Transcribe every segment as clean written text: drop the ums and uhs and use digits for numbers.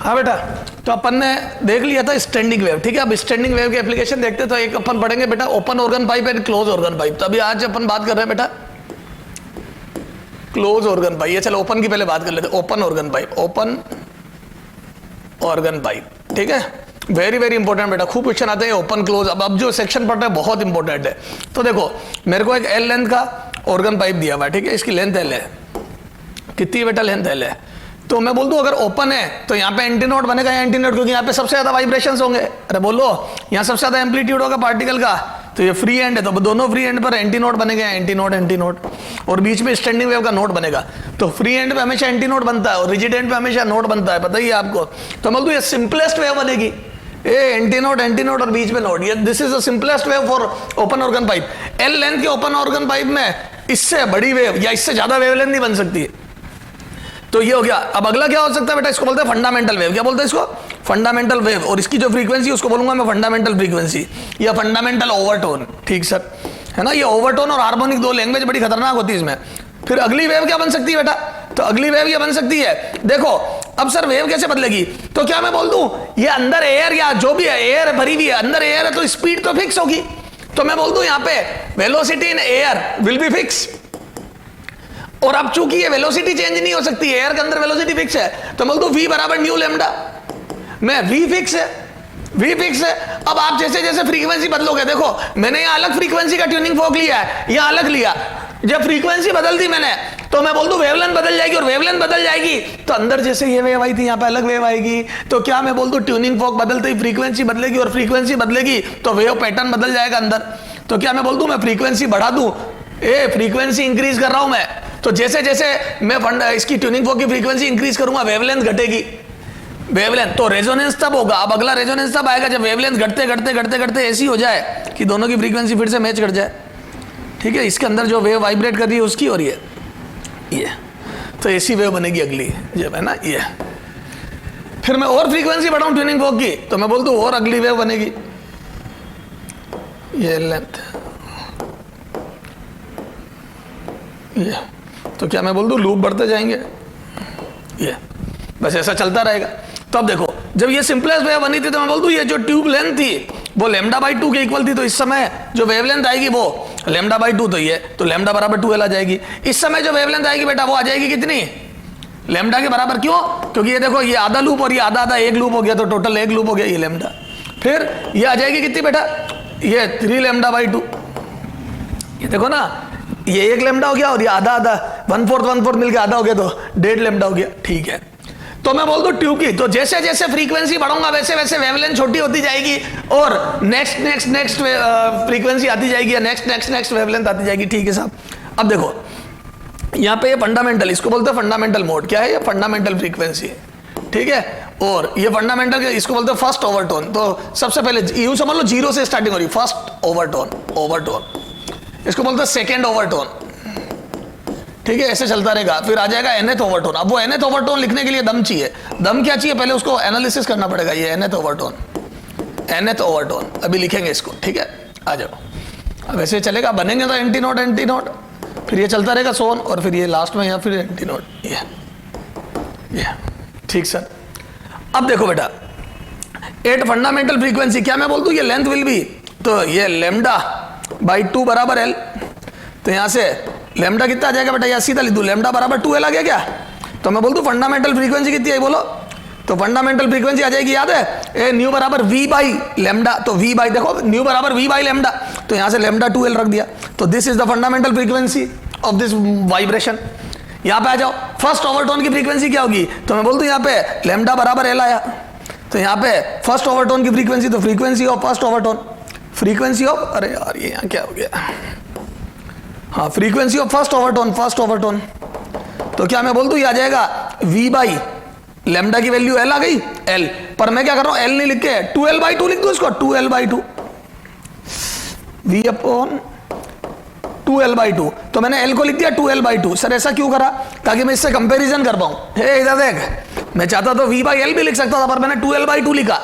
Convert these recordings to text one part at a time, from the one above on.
हाँ बेटा, तो अपन ने देख लिया था स्टैंडिंग वेव, ठीक है। अब स्टैंडिंग वेव की एप्लीकेशन देखते तो एक अपन पढ़ेंगे बेटा open organ pipe and close organ pipe. तो अभी आज अपन बात कर रहे हैं बेटा क्लोज ऑर्गन पाइप। ये चलो ओपन की पहले बात कर लेते हैं। Open organ pipe, open organ pipe, ठीक है। वेरी वेरी इंपॉर्टेंट बेटा, खूब क्वेश्चन आते हैं ओपन क्लोज। अब जो सेक्शन पढ़ रहे हैं बहुत इंपॉर्टेंट है। तो देखो मेरे को एक एल लेंथ का ऑर्गन पाइप दिया हुआ है, ठीक है। इसकी लेंथ एल है, कितनी बेटा लेंथ एल है। तो मैं बोल दूं अगर ओपन है तो यहाँ पे एंटी नोड बनेगा या एंटी नोड, क्योंकि यहाँ पे सबसे ज्यादा वाइब्रेशंस होंगे। अरे बोलो, यहाँ सबसे ज्यादा एम्पलीट्यूड होगा पार्टिकल का, तो ये फ्री एंड है तो दोनों फ्री एंड पर एंटी नोड बनेगा, एंटी नोड, और बीच में स्टैंडिंग वेव का नोड बनेगा। तो फ्री एंड पे हमेशा एंटी नोड बनता है और रिजिड एंड पे हमेशा नोड बनता है, पता ही है आपको। तो मैं बोल दूं ये सिंपलेस्ट वेव बनेगी, एंटी नोड और बीच में नोड। ये this is the simplest wave for open organ pipe. L length के ओपन ऑर्गन पाइप में इससे बड़ी वेव या इससे ज्यादा वेव लेंथ नहीं बन सकती है। तो ये हो गया। अब अगला क्या हो सकता है बेटा, इसको बोलते हैं फंडामेंटल वेव। क्या बोलते हैं इसको? Fundamental wave. और इसकी जो फ्रीक्वेंसी उसको बोलूंगा मैं फंडामेंटल फ्रीक्वेंसी या फंडामेंटल ओवरटोन, ठीक सर, है ना। ये ओवरटोन और हार्मोनिक दो लैंग्वेज बड़ी खतरनाक होती है इसमें। फिर अगली वेव क्या बन सकती है बेटा? तो अगली वेव ये बन सकती है, देखो अब सर वेव कैसे बदलेगी। तो क्या मैं बोल दूं ये अंदर एयर या जो भी है एयर भरी हुई है, अंदर एयर है तो स्पीड तो फिक्स होगी। तो मैं बोल दूं यहाँ पे velocity in air will be fix. और अब चूंकि ये वेलोसिटी चेंज नहीं हो सकती, एयर के अंदर वेलोसिटी फिक्स है, तो मैं बोल दूं v बराबर न्यू लेमडा में v फिक्स है, v फिक्स है। अब आप जैसे जैसे फ्रीक्वेंसी बदलोगे, देखो मैंने यहाँ अलग फ्रीक्वेंसी का ट्यूनिंग फोक लिया है, यहाँ अलग लिया। जब फ्रीक्वेंसी बदल दी मैंने तो मैं बोल दूं वेवलेंथ बदल जाएगी, और वेवलेंथ बदल जाएगी तो अंदर जैसे ये वेव आई थी यहाँ पे अलग वेव आएगी। तो क्या मैं बोल दूं ट्यूनिंग फोक बदलते ही फ्रीक्वेंसी बदलेगी, और फ्रीक्वेंसी बदलेगी तो वेव पैटर्न बदल जाएगा अंदर। तो क्या मैं बोल दूं मैं फ्रीक्वेंसी बढ़ा दूं, फ्रीक्वेंसी इंक्रीज कर रहा हूं मैं, तो जैसे जैसे मैं इसकी ट्यूनिंग फोक की फ्रीक्वेंसी इंक्रीज करूंगा वेवलेंथ घटेगी। वेवलेंथ तो रेजोनेंस तब होगा। अब अगला रेजोनेंस तब आएगा जब वेवलेंथ घटते घटते घटते घटते ऐसी हो जाए कि दोनों की फ्रीक्वेंसी फिर से मैच कर जाए, ठीक है। इसके अंदर जो वेव वाइब्रेट कर रही है उसकी और ये तो ऐसी वेव बनेगी अगली जब, है ना। ये फिर मैं और फ्रीक्वेंसी बढ़ाऊं ट्यूनिंग फोक की तो मैं बोल दूं और अगली वेव बनेगी, ये लेंथ ये। तो क्या मैं बोल दूं लूप बढ़ते जाएंगे, ये बस ऐसा चलता रहेगा। तो अब देखो जब ये सिंपलेस्ट वेव बनी थी तो मैं बोल दूं ये जो ट्यूब लेंथ थी वो λ/2 के इक्वल थी। तो इस समय जो वेवलेंथ आएगी वो λ/2, तो ये तो λ बराबर 2l आ जाएगी। इस समय जो वेवलेंथ आएगी बेटा वो आ जाएगी कितनी, λ के बराबर। क्यों? क्योंकि ये देखो ये आधा लूप और ये आधा आधा एक लूप हो गया, तो टोटल एक लूप हो गया ये λ। फिर ये आ जाएगी कितनी बेटा, ये 3λ/2। ये देखो ना ये एक λ हो गया और ये आधा आधा 1/4 मिलकर आधा हो गया, तो 1.5 λ हो गया, ठीक है। तो मैं बोल दूं ट्यूब की तो जैसे जैसे फ्रीक्वेंसी बढ़ाऊंगा वैसे वैसे वेवलेंथ छोटी होती जाएगी, और नेक्स्ट फ्रीक्वेंसी आती जाएगी या नेक्स्ट वेवलेंथ आती जाएगी, ठीक है साहब। अब देखो यहाँ पे ये फंडामेंटल, इसको बोलते हैं फंडामेंटल मोड। क्या है ये? फंडामेंटल फ्रीक्वेंसी, ठीक है। और ये फंडामेंटल इसको बोलते हैं फर्स्ट ओवरटोन। तो सबसे पहले यूं समझ लो 0 से स्टार्टिंग हो रही, फर्स्ट ओवरटोन। इसको बोलते हैं सेकेंड ओवरटोन, ठीक है। ऐसे चलता रहेगा। फिर आ जाएगा nth ओवरटोन। अब वो nth ओवरटोन लिखने के लिए दम चाहिए। दम क्या चाहिए? पहले उसको एनालिसिस करना पड़ेगा। ये nth ओवरटोन अभी लिखेंगे इसको, ठीक है। आ जाओ, अब ऐसे चलेगा, बनेंगे तो एंटी नोड, फिर ये चलता रहेगा सोन, और फिर ये लास्ट में या फिर एंटी नोड, ये ठीक सर। अब देखो बेटा एट फंडामेंटल फ्रीक्वेंसी क्या मैं बोल दूं ये लेंथ विल बी, तो ये λ/2 बराबर l। तो यहां से लेमडा कितना आ जाएगा बेटा, या सीधा लिख दूं λ बराबर 2l आ गया क्या। तो मैं बोल दूं फंडामेंटल फ्रीक्वेंसी कितनी है बोलो, तो फंडामेंटल फ्रीक्वेंसी आ जाएगी, याद है न्यू बराबर v/λ। तो v बाई देखो न्यू बराबर v/λ, तो यहां से λ2l रख दिया। तो this is the fundamental frequency of this vibration. यहां पे आ जाओ फर्स्ट ओवरटोन की फ्रीक्वेंसी क्या होगी, तो मैं बोल दूं यहाँ पे λ बराबर l आया। तो यहाँ पे फर्स्ट ओवरटोन की फ्रीक्वेंसी, तो frequency of first overtone, frequency of, अरे यार ये यहाँ क्या हो गया, हाँ फ्रीक्वेंसी ऑफ फर्स्ट ओवरटोन। तो क्या मैं बोल दूं ये आ जाएगा v/λ की वैल्यू l आ गई, l पर मैं क्या कर रहा हूं l नहीं लिख के 2l/2 लिख दूं इसको, 2l/2 v/2l/2। तो मैंने l को लिख दिया 2l/2। सर ऐसा क्यों करा? ताकि मैं इससे कंपैरिजन कर पाऊं। हे इधर देख, मैं चाहता तो v/l भी लिख सकता था पर मैंने 2l/2 लिखा।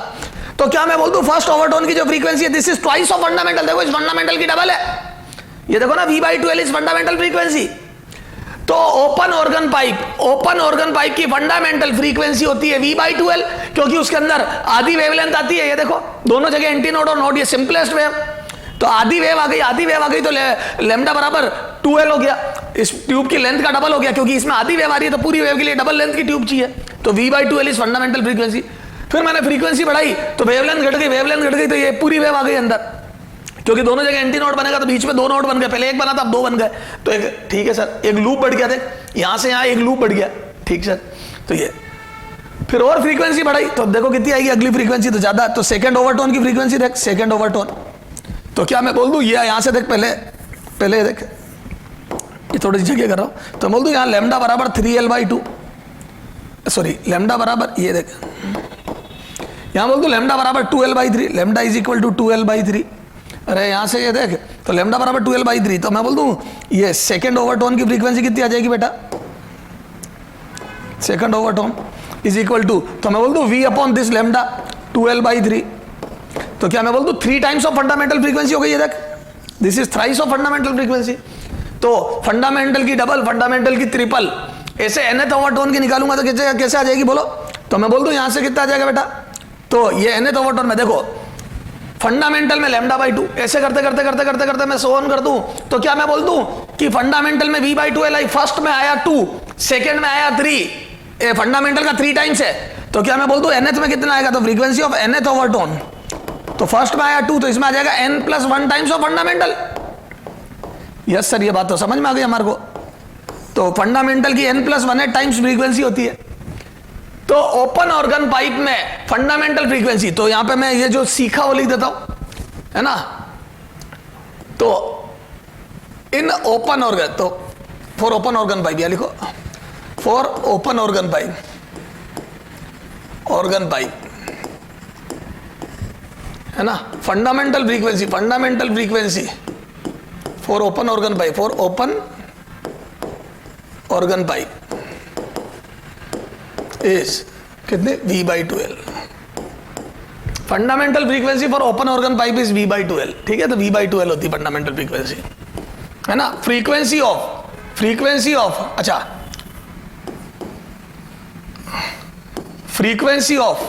तो क्या मैं बोल दूं फर्स्ट ओवरटोन की जो फ्रीक्वेंसी है this is twice of fundamental. देखो इस फंडामेंटल की डबल है, ये देखो ना v/2l इज फंडामेंटल फ्रीक्वेंसी। तो ओपन ऑर्गन पाइप की फंडामेंटल फ्रीक्वेंसी होती है V/2L, क्योंकि उसके अंदर आधी वेवलेंथ आती है। ये देखो दोनों जगह एंटी नोड और नोड, ये सिंपलेस्ट वेव। तो आधी वेव आ गई तो लैम्डा बराबर 2L हो गया। इस ट्यूब की लेंथ का डबल हो गया, क्योंकि इसमें आधी वेव आ रही है तो पूरी वेव के लिए डबल लेंथ की ट्यूब चाहिए। तो V/2L इज फंडामेंटल फ्रीक्वेंसी। फिर मैंने फ्रीक्वेंसी बढ़ाई तो वेवलेंथ घट गई तो ये पूरी वेव आ गई अंदर, क्योंकि दोनों जगह एंटी नोड बनेगा तो बीच में 2 नोड बन गए। पहले एक बना था, अब 2 बन गए। तो एक, ठीक है सर, एक लूप बढ़ गया, देख यहां से यहां एक लूप बढ़ गया, ठीक सर। तो ये फिर और फ्रीक्वेंसी बढ़ाई तो देखो कितनी आएगी अगली फ्रीक्वेंसी, तो ज्यादा। तो सेकंड ओवरटोन की फ्रीक्वेंसी देख, सेकंड ओवरटोन। तो क्या मैं बोल दूं, ये यहां से देख, पहले देख, ये थोड़ी सी जगह कर रहा हूं, तो बोल दूं यहां लैम्डा बराबर 3L/2, सॉरी लैम्डा बराबर, ये देख यहां बोल दूं लैम्डा बराबर 2L/3, lambda is equal to 2L/3। अरे यहां से ये देख, तो लैम्डा बराबर 2L/3, तो मैं बोल दूं ये सेकंड ओवरटोन की फ्रीक्वेंसी कितनी आ जाएगी बेटा, second overtone is equal to, तो मैं बोल दूं V/दिस लैम्डा 2L/3। तो क्या मैं बोल दूं 3 टाइम्स ऑफ फंडामेंटल फ्रीक्वेंसी हो गई, ये देख, this is thrice of fundamental frequency. तो फंडामेंटल की डबल, फंडामेंटल की ट्रिपल, ऐसे nth ओवरटोन की निकालूंगा तो कैसे आ जाएगी बोलो। तो मैं बोल दूं यहां से कितना आ जाएगा बेटा, तो ये nth ओवरटोन में देखो फंडामेंटल में λ/2, ऐसे करते मैं सो ऑन कर दूं, तो क्या मैं बोल दूं कि फंडामेंटल में V/2L आई, फर्स्ट में आया 2, सेकंड में आया 3, फंडामेंटल का 3 टाइम्स है। तो क्या मैं बोल दूं nth में कितना आएगा, तो फ्रीक्वेंसी ऑफ nth ओवरटोन, तो फर्स्ट में आया 2, तो इसमें आ जाएगा n+1 times of fundamental. Yes sir, ये बात तो समझ में आ गई हमारे को। तो फंडामेंटल की n+1 टाइम्स फ्रीक्वेंसी होती है। तो ओपन ऑर्गन पाइप में फंडामेंटल फ्रीक्वेंसी, तो यहां पे मैं ये जो सीखा वो लिख देता हूं, है ना। तो इन ओपन ऑर्गन, तो फॉर ओपन ऑर्गन पाइप, या लिखो फॉर ओपन ऑर्गन पाइप, है ना, fundamental frequency for open organ pipe, for open organ pipe is कितने, V/2L। Fundamental frequency for open organ pipe is V/2L, ठीक है। तो V/2L होती है फंडामेंटल फ्रीक्वेंसी, है ना। फ्रीक्वेंसी ऑफ अच्छा, फ्रीक्वेंसी ऑफ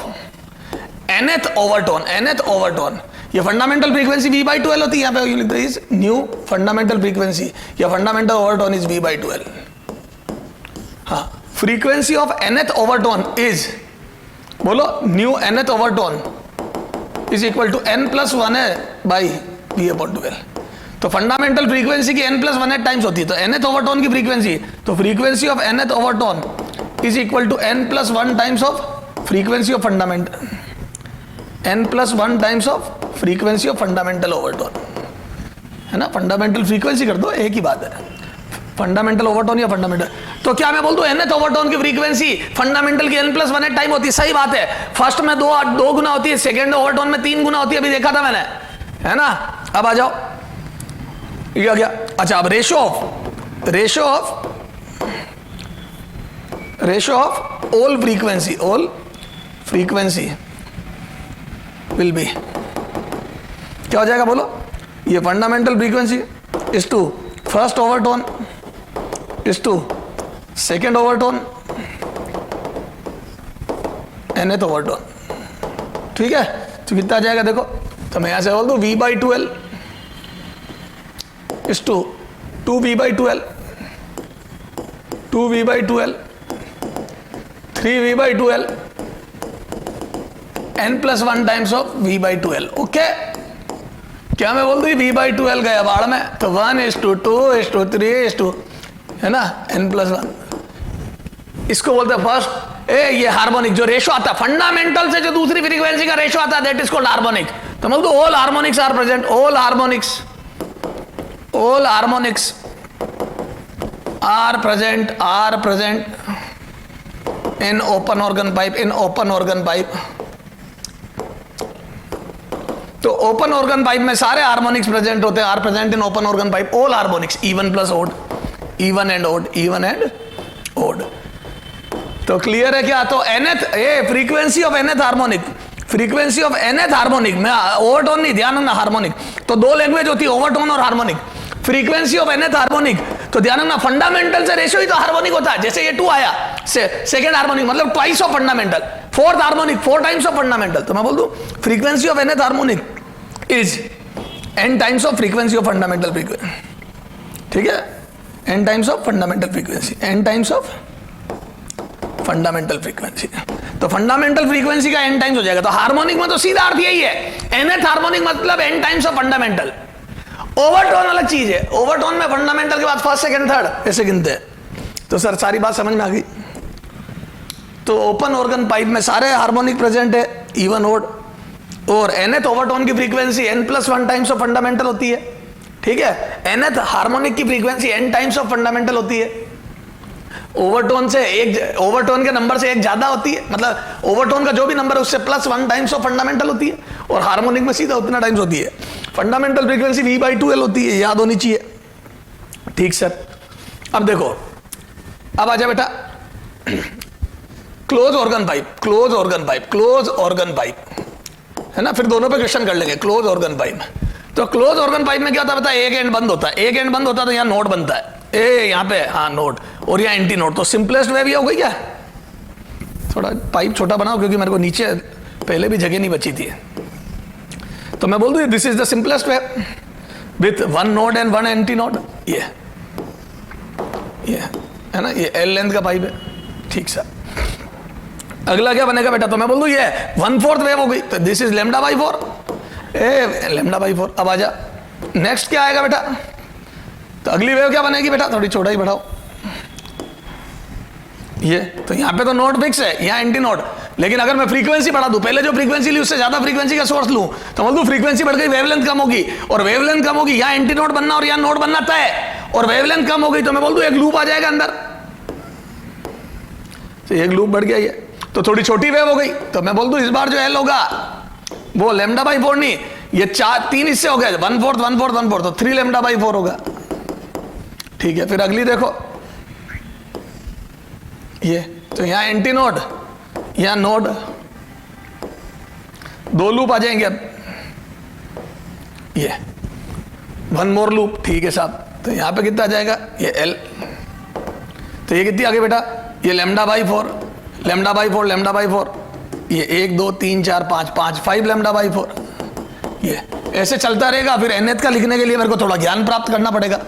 nth ओवरटोन, ये फंडामेंटल फ्रीक्वेंसी V/2L होती है। यहां पे लिखते हैं इज न्यू फंडामेंटल फ्रीक्वेंसी, या फंडामेंटल ओवरटोन इज V/2L। हाँ, frequency of nth overtone is, बोलो nu nth overtone is equal to n+1 by V/2L। तो फंडामेंटल फ्रीक्वेंसी की n+1 टाइम्स होती है, तो nth ओवरटोन की फ्रीक्वेंसी, तो frequency of nth overtone is equal to n+1 times of frequency of fundamental, n+1 times of frequency of fundamental overtone, है ना। Fundamental frequency कर दो, एक ही बात है, फंडामेंटल ओवरटोन या फंडामेंटल। तो क्या मैं बोल दूं nth ओवरटोन की फ्रीक्वेंसी फंडामेंटल की n+1 टाइम होती है, सही बात है। फर्स्ट में 2 गुना होती है, सेकंड ओवरटोन में 3 गुना होती है, अभी देखा था मैंने, है ना। अब आ जाओ, ये आ गया। अच्छा, अब ratio of all frequency will be, क्या हो जाएगा बोलो, ये fundamental frequency is to first overtone is to second overtone nth overtone, ठीक है। तो कितना आ जाएगा देखो, तो मैं यहां से बोल दूं V/2L is to 2V/2L, 2V/2L, 3V/2L, n+1 times of V/2L। Okay, क्या मैं बोल दूं V/2L गया बाढ़ में, तो 1:2:3:2, है ना, n+1। इसको बोलते हैं फर्स्ट, ये हार्मोनिक जो रेशो आता है फंडामेंटल से, जो दूसरी फ्रीक्वेंसी का रेशो आता है, दैट इज कॉल्ड हार्मोनिक। तो बोल दो all harmonics are present, all harmonics are present in open organ pipe, तो ओपन ऑर्गन पाइप में सारे हार्मोनिक्स प्रेजेंट होते हैं, are present in open organ pipe, all harmonics, even plus odd, even and odd. तो clear है क्या। तो nth, ये फ्रीक्वेंसी ऑफ nth हार्मोनिक में ओवरटोन नहीं, ध्यान रखना, हार्मोनिक। तो 2 लैंग्वेज होती है, ओवरटोन और harmonic. Frequency of nth harmonic, तो ध्यान रखना फंडामेंटल से रेशियो ही तो हार्मोनिक होता है। जैसे ये 2 आया, सेकंड हार्मोनिक मतलब twice of fundamental, fourth harmonic 4 times of fundamental. तो मैं बोल दूं frequency of nth harmonic is n times of frequency of fundamental frequency, ठीक है, n times of fundamental frequency, n times of fundamental frequency. तो fundamental frequency का n times हो जाएगा। तो हार्मोनिक में तो सीधा अर्थ यही है, nth हार्मोनिक मतलब n times of fundamental. Overtone अलग चीज है, ओवरटोन में फंडामेंटल के बाद फर्स्ट सेकंड थर्ड ऐसे गिनते हैं। तो सर सारी बात समझ में आ गई। तो ओपन ऑर्गन पाइप में सारे हार्मोनिक प्रेजेंट है, इवन ओड, और nth ओवरटोन की frequency n+1 times of fundamental होती है, ठीक है। nth हार्मोनिक की frequency n times of fundamental होती है। ओवरटोन से एक, ओवरटोन के नंबर से एक ज्यादा होती है, मतलब ओवरटोन का जो भी नंबर है उससे +1 टाइम्स ऑफ फंडामेंटल होती है, और हार्मोनिक में सीधा उतना टाइम्स होती है। फंडामेंटल फ्रीक्वेंसी V/2L होती है, याद होनी चाहिए, ठीक सर। अब देखो, अब आजा बेटा close organ pipe, close organ pipe, close organ pipe है ना, फिर दोनों पे क्वेश्चन कर लेंगे। क्लोज ऑर्गन पाइप, तो क्लोज ऑर्गन पाइप में क्या होता है बता, एक एंड बंद होता है, एक एंड बंद होता है तो यहाँ नोड बनता है, ए यहाँ पे, हाँ नोड, और यहाँ एंटी नोड। तो सिंपलेस्ट वे भी हो गई क्या, थोड़ा पाइप छोटा बनाओ क्योंकि मेरे को नीचे पहले भी जगह नहीं बची थी। तो मैं बोल दूं this is the simplest way with 1 node and 1 anti node. ये है ना, ये L लेंथ का पाइप है, ठीक सर। अगला क्या बनेगा बेटा, तो मैं बोल दूं ये 1/4 वेव हो गई, तो दिस इज λ/4, ए λ/4। अब आजा नेक्स्ट क्या आएगा बेटा, तो अगली वेव क्या बनेगी बेटा, थोड़ी चौड़ाई बढ़ाओ, ये तो यहाँ पे तो नोड फिक्स है, यहाँ एंटी नोड, लेकिन अगर मैं फ्रीक्वेंसी बढ़ा दूं, पहले जो फ्रीक्वेंसी ली उससे ज्यादा फ्रीक्वेंसी का सोर्स लूं, तो बोल दूं फ्रीक्वेंसी बढ़ गई, वेवलेंथ कम होगी, और वेवलेंथ कम होगी, यहाँ एंटी नोड बनना और यहाँ नोड बनना तय, और वेवलेंथ कम हो गई, तो मैं बोल दूं एक लूप आ जाएगा अंदर, तो एक लूप बढ़ गया ये, तो थोड़ी छोटी वेव हो गई, तो मैं बोल दूं इस बार जो L होगा वो λ/4 नहीं, ये 3 हिस्से हो गए, 1/4 1/4 1/4, तो 3 λ/4 होगा, ठीक है। फिर अगली देखो ये, तो यहां एंटी नोड, यहां नोड, 2 लूप आ जाएंगे अब, ये 1 मोर लूप, ठीक है साहब। तो यहां पे कितना आ जाएगा, ये L, तो ये कितनी आ गई बेटा, ये λ/4 λ/4 λ/4, ये 1 2 3 4 5 5 5 λ/4, ये ऐसे चलता रहेगा। फिर nth का लिखने के लिए मेरे को थोड़ा ज्ञान प्राप्त करना पड़ेगा,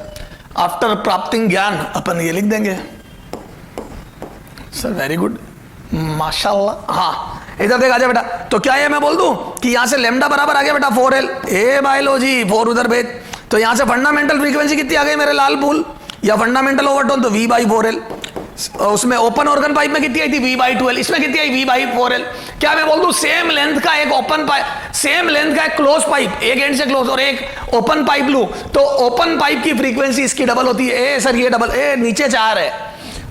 आफ्टर प्राप्तिंग ज्ञान अपन ये लिख देंगे सर, वेरी गुड, माशाल्लाह। हाँ इधर देख, आजा बेटा, तो क्या है मैं बोल दूं कि यहां से लैम्डा बराबर आ गया बेटा 4L, ए बायोलॉजी 4 उधर भेज, तो यहां से फंडामेंटल फ्रीक्वेंसी कितनी आ गई मेरे लाल फूल, या फंडामेंटल ओवरटोन, तो V/4L। उसमें ओपन ऑर्गन पाइप में कितनी आई थी, V/2L, इसमें कितनी आई, V/4L। क्या मैं बोल दूं सेम लेंथ का एक ओपन पाइप, सेम लेंथ का एक क्लोज पाइप, एक एंड से क्लोज, और एक ओपन पाइप लूं, तो ओपन पाइप की फ्रीक्वेंसी इसकी डबल होती है, ए सर ये डबल, ए नीचे 4 है,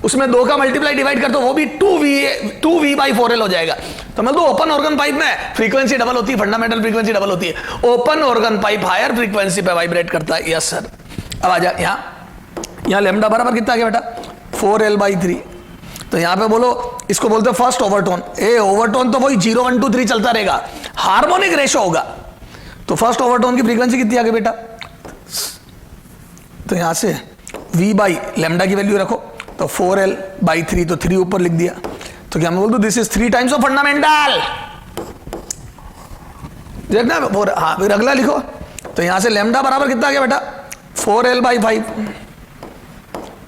उसमें 2 का मल्टीप्लाई डिवाइड कर दो, वो भी 2V/4L हो जाएगा। तो मतलब ओपन ऑर्गन पाइप में फ्रीक्वेंसी डबल होती है, फंडामेंटल फ्रीक्वेंसी डबल होती है, open organ pipe higher frequency पे वाइब्रेट करता है, यस सर। अब आ जा, यहाँ लैम्डा बराबर कितना आ गया बेटा, 4L/3। तो यहाँ पे बोलो, इसको बोलते हैं फर्स्ट ओवरटोन, ए ओवरटोन तो वही 0 1 2 3 चलता रहेगा, हार्मोनिक रेशो होगा, तो फर्स्ट ओवरटोन की फ्रीक्वेंसी कितनी आ गई बेटा, तो यहां से V/λ की वैल्यू रखो, तो 4L/3, तो 3 ऊपर लिख दिया, तो क्या मैं बोल दूं this is 3 times of fundamental, देखना। हाँ फिर अगला लिखो, तो यहां से लैम्डा बराबर कितना आ गया बेटा, 4L/5,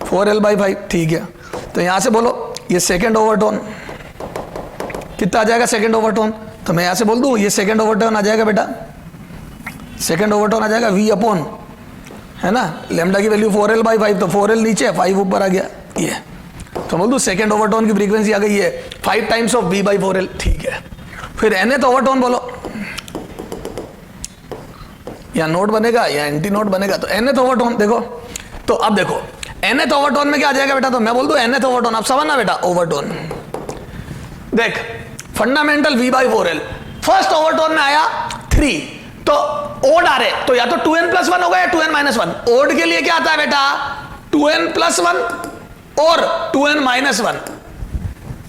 4L/5, ठीक है। तो यहां से बोलो ये सेकंड ओवरटोन कितना आ जाएगा, सेकंड ओवरटोन, तो मैं यहां से बोल दूं ये सेकंड ओवरटोन आ जाएगा बेटा, सेकंड ओवरटोन आ जाएगा V अपॉन, है ना, लैम्डा की वैल्यू 4L/5, तो 4L नीचे 5 ऊपर आ गया, ये तो बोल दूं सेकंड ओवरटोन की फ्रीक्वेंसी आ गई है 5 टाइम्स ऑफ V/4L, ठीक है। फिर nth ओवरटोन बोलो, या नोड बनेगा या एंटी नोड बनेगा, तो nth ओवरटोन देखो, तो अब देखो nth ओवरटोन में क्या आ जाएगा बेटा, तो मैं बोल दूं nth ओवरटोन, अब समझना बेटा, ओवरटोन देख, फंडामेंटल V/4L, फर्स्ट ओवरटोन में आया 3, तो ओड आ रहे, तो या तो 2n+1 होगा या 2n-1, ओड के लिए क्या आता है बेटा, 2n+1 और 2n-1,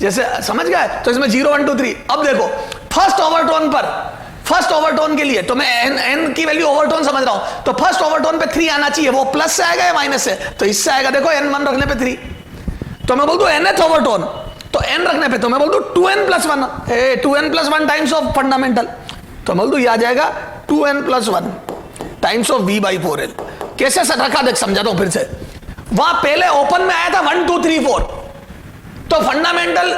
जैसे समझ गए, तो इसमें 0 1 2 3। अब देखो फर्स्ट ओवरटोन पर फर्स्ट ओवरटोन के लिए तो मैं n की वैल्यू ओवरटोन समझ रहा हूं, तो फर्स्ट ओवरटोन पे 3 आना चाहिए, वो प्लस से आएगा या माइनस से, तो इससे आएगा। देखो n1 रखने पे 3, तो मैं बोल दूं nth ओवरटोन, तो n रखने पे तो मैं बोल दूं 2n plus 1, 2n plus 1 times of fundamental, तो मैं बोल दूं ये आ जाएगा 2n plus 1 times of v/4l। कैसे रखा देख समझाता हूं फिर से। वहां पहले ओपन में आया था 1 2 3 4, तो फंडामेंटल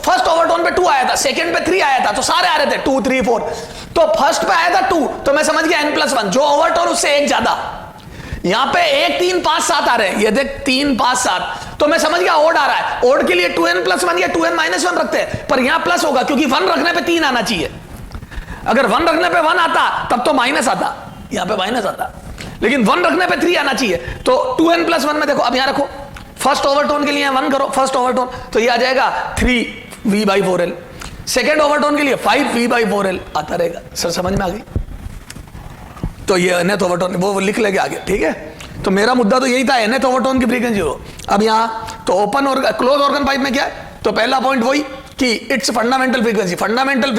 फर्स्ट ओवरटोन पे 2 आया था, सेकंड पे 3 आया था, तो सारे आ रहे थे 2 3 4, तो फर्स्ट पे आया था 2, तो मैं समझ गया n प्लस 1, जो ओवरटोन उससे एक ज्यादा। यहां पे 1 3 5 7 आ रहे हैं, ये देख 3 5 7, तो मैं समझ गया ओड आ रहा है। ओड के लिए 2n प्लस 1 या 2n माइनस 1 रखते हैं, पर यहां प्लस होगा क्योंकि 1 रखने पे 3 आना चाहिए। अगर 1 रखने पे 1 आता तब तो माइनस आता, यहां पे माइनस आता, लेकिन 1 रखने पे 3 आना चाहिए, तो 2n प्लस 1 में देखो अब यहां रखो, फर्स्ट ओवरटोन के लिए 1 करो, फर्स्ट ओवरटोन, तो ये आ जाएगा 3v/4l, सेकेंड ओवरटोन के लिए 5v/4l आता रहेगा। सर समझ में आ गई? तो ये nth ओवरटोन वो लिख लेंगे आगे, ठीक है। तो मेरा मुद्दा तो यही था, nth ओवरटोन की फ्रीक्वेंसी हो। अब यहाँ तो ओपन और क्लोज ऑर्गन पाइप में क्या है, तो पहला पॉइंट वही कि its fundamental frequency, fundamental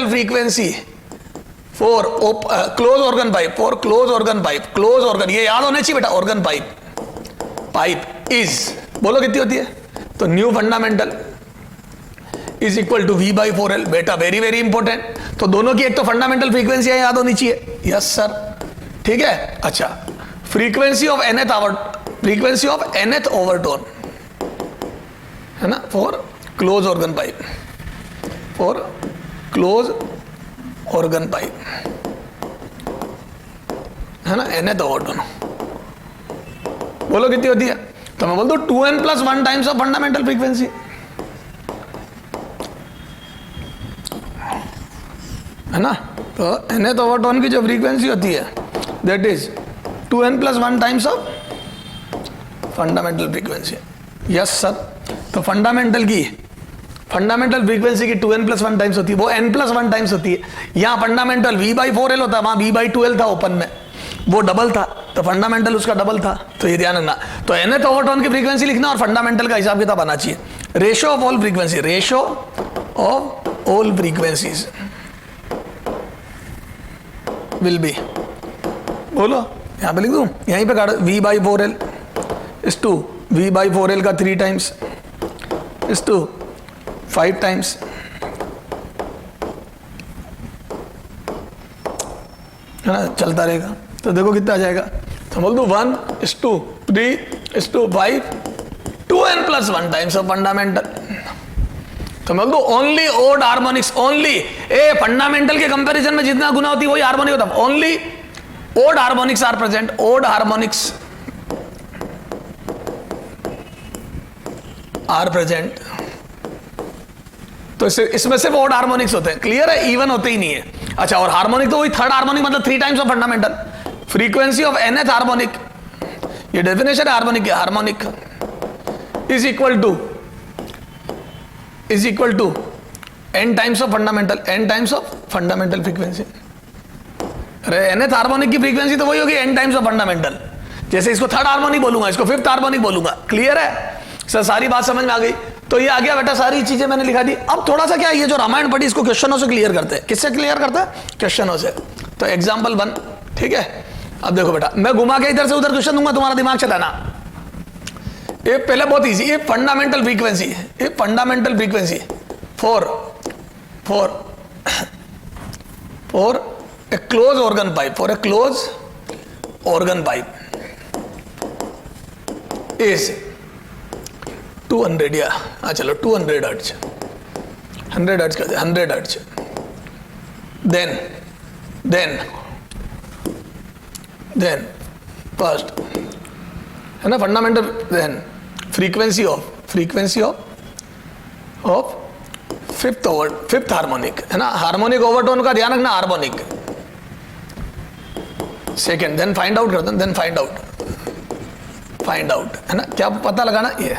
frequency for close organ pipe, for close organ pipe, close organ, ये याद होने चाहिए बेटा, ऑर्गन पाइप इज, बोलो कितनी होती है, तो new fundamental is equal to v/4l। बेटा वेरी वेरी इंपॉर्टेंट, तो दोनों की एक तो फंडामेंटल फ्रीक्वेंसी याद होनी चाहिए, यस सर, ठीक है। अच्छा, फ्रीक्वेंसी ऑफ nth ओवरटोन है ना, for close organ pipe, for close organ pipe है ना, nth ओवरटोन, बोलो कितनी होती है, तो मैं बोल दूं 2n plus 1 times of fundamental frequency, है ना। तो nth ओवरटोन की जो फ्रीक्वेंसी होती है that is 2n plus 1 times of fundamental frequency, yes sir. तो फंडामेंटल फ्रीक्वेंसी की 2n प्लस 1 टाइम्स होती है, वो n प्लस 1 टाइम्स होती है। यहाँ फंडामेंटल v/4l होता है, वहां v/2l था ओपन में, वो डबल था, तो फंडामेंटल उसका डबल था, तो ये ध्यान रखना। तो nth ओवरटोन की फ्रीक्वेंसी लिखना और फंडामेंटल का हिसाब किताब आना चाहिए। Ratio of all frequency, ratio of all frequencies will be, बोलो यहां पे लिख दूं, यहीं पे काट, v/4l इज टू v/4l का 3 टाइम्स इज टू 5 टाइम्स, है ना, चलता रहेगा। तो देखो कितना आ जाएगा, तो बोल दो 1:3:5 2n plus 1 times of fundamental. तो मैं बोल दो only odd harmonics, only a fundamental के कंपैरिजन में जितना गुना होती है वही हार्मोनिक होता है, only odd harmonics are present, odd harmonics are present. तो इसमें सिर्फ ओड हार्मोनिक्स होते हैं, क्लियर है, इवन होते ही नहीं है। अच्छा, और हार्मोनिक तो वही थर्ड हार्मोनिक मतलब 3 times of fundamental. Frequency of nth harmonic, ये डेफिनेशन है हार्मोनिक की, harmonic is equal to n times of fundamental, n times of fundamental frequency. अरे nth हार्मोनिक की फ्रीक्वेंसी तो वही होगी n टाइम्स ऑफ फंडामेंटल। जैसे इसको थर्ड हार्मोनिक बोलूंगा, इसको फिफ्थ हार्मोनिक बोलूंगा, क्लियर है सर, सारी बात समझ में आ गई। तो ये आ गया बेटा, सारी चीजें मैंने लिखा दी। अब थोड़ा सा क्या, ये जो रामायण पढ़ी इसको क्वेश्चनों से क्लियर करते हैं। किससे क्लियर करते हैं? क्वेश्चनों से। तो एग्जाम्पल 1, ठीक है। अब देखो बेटा, मैं घुमा के इधर से उधर क्वेश्चन दूंगा, तुम्हारा दिमाग चलाना। ये पहले बहुत इजी, ये फंडामेंटल फ्रीक्वेंसी, ये fundamental frequency for a close organ pipe, for a close organ pipe is 200 या चलो 200 हर्ट्ज, 100 हर्ट्ज कर दे, 100 हर्ट्ज। देन फर्स्ट है ना fundamental, then frequency of fifth harmonic, है ना, हार्मोनिक ओवरटोन का ध्यान रखना, harmonic second, then find out करते हैं, देन फाइंड आउट है ना, क्या पता लगाना, ये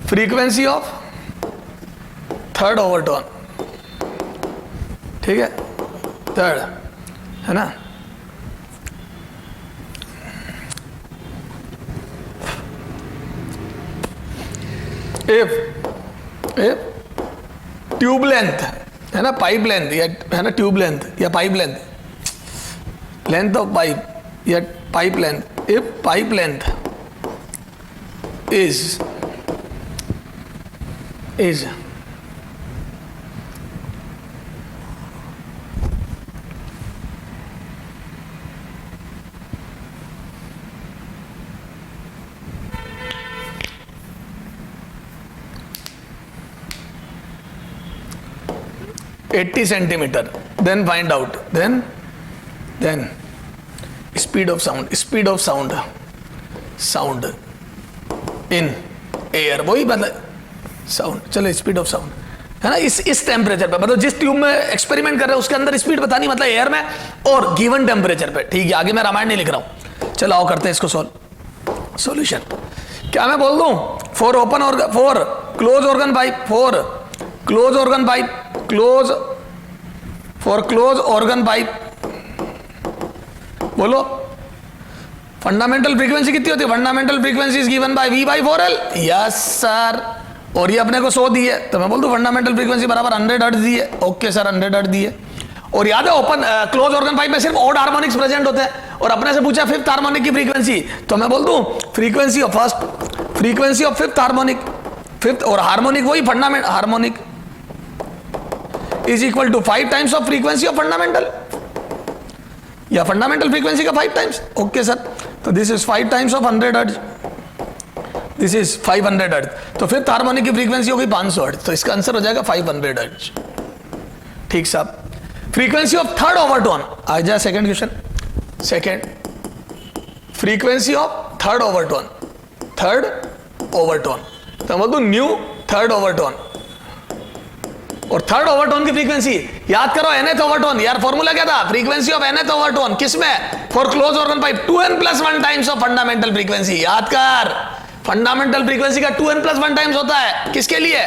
फ्रीक्वेंसी ऑफ थर्ड ओवरटोन, ठीक है, थर्ड है ना। if ट्यूब लेंथ है ना, पाइप लेंथ या है ना ट्यूब लेंथ या pipe length, length of pipe या pipe length, if pipe length is 80 centimeter, then find out, then speed of sound in air, वही मतलब साउंड, चलो स्पीड ऑफ साउंड है ना, इस टेम्परेचर पे, मतलब जिस ट्यूब में एक्सपेरिमेंट कर रहे हैं उसके अंदर स्पीड बतानी, मतलब एयर में और गिवन टेम्परेचर पे। ठीक है, आगे मैं रामायण नहीं लिख रहा हूं, चलो आओ करते हैं इसको सॉल्व। सॉल्यूशन क्या मैं बोल दूं, for close organ pipe, close organ pipe, बोलो फंडामेंटल फ्रीक्वेंसी कितनी होती है, fundamental frequency is given by V/4L, yes sir, और ये अपने को 100 दी है, तो मैं बोल दूं फंडामेंटल फ्रीक्वेंसी बराबर 100 हर्ट्ज दी है। ओके सर, 100 हर्ट्ज दी है। और याद है ओपन क्लोज ऑर्गन पाइप में सिर्फ ऑड हार्मोनिक्स प्रेजेंट होते हैं, और अपने से पूछा फिफ्थ हार्मोनिक की फ्रीक्वेंसी, तो मैं बोल दूं frequency of fifth harmonic, fifth और हार्मोनिक वही fundamental harmonic is equal to 5 times of frequency of fundamental, या फंडामेंटल फ्रीक्वेंसी का 5 टाइम्स। ओके सर, तो this is 5 times of 100 hertz, this is 500 hertz, तो फिफ्थ हार्मोनिक की frequency होगी 500 hertz, तो इसका आंसर हो जाएगा 500 हर्ट्ज। ठीक साहब, फ्रीक्वेंसी ऑफ थर्ड ओवरटोन, आ जाए second question, second frequency of third overtone, तो बोल दो न्यू थर्ड ओवरटोन, और थर्ड ओवरटोन की फ्रीक्वेंसी याद करो, nth ओवरटोन, यार फॉर्मूला क्या था, फ्रीक्वेंसी ऑफ nth ओवरटोन, किसमें, for close organ pipe 2n+1 times of fundamental frequency, याद कर फंडामेंटल फ्रीक्वेंसी का 2n+1 टाइम्स होता है, किसके लिए,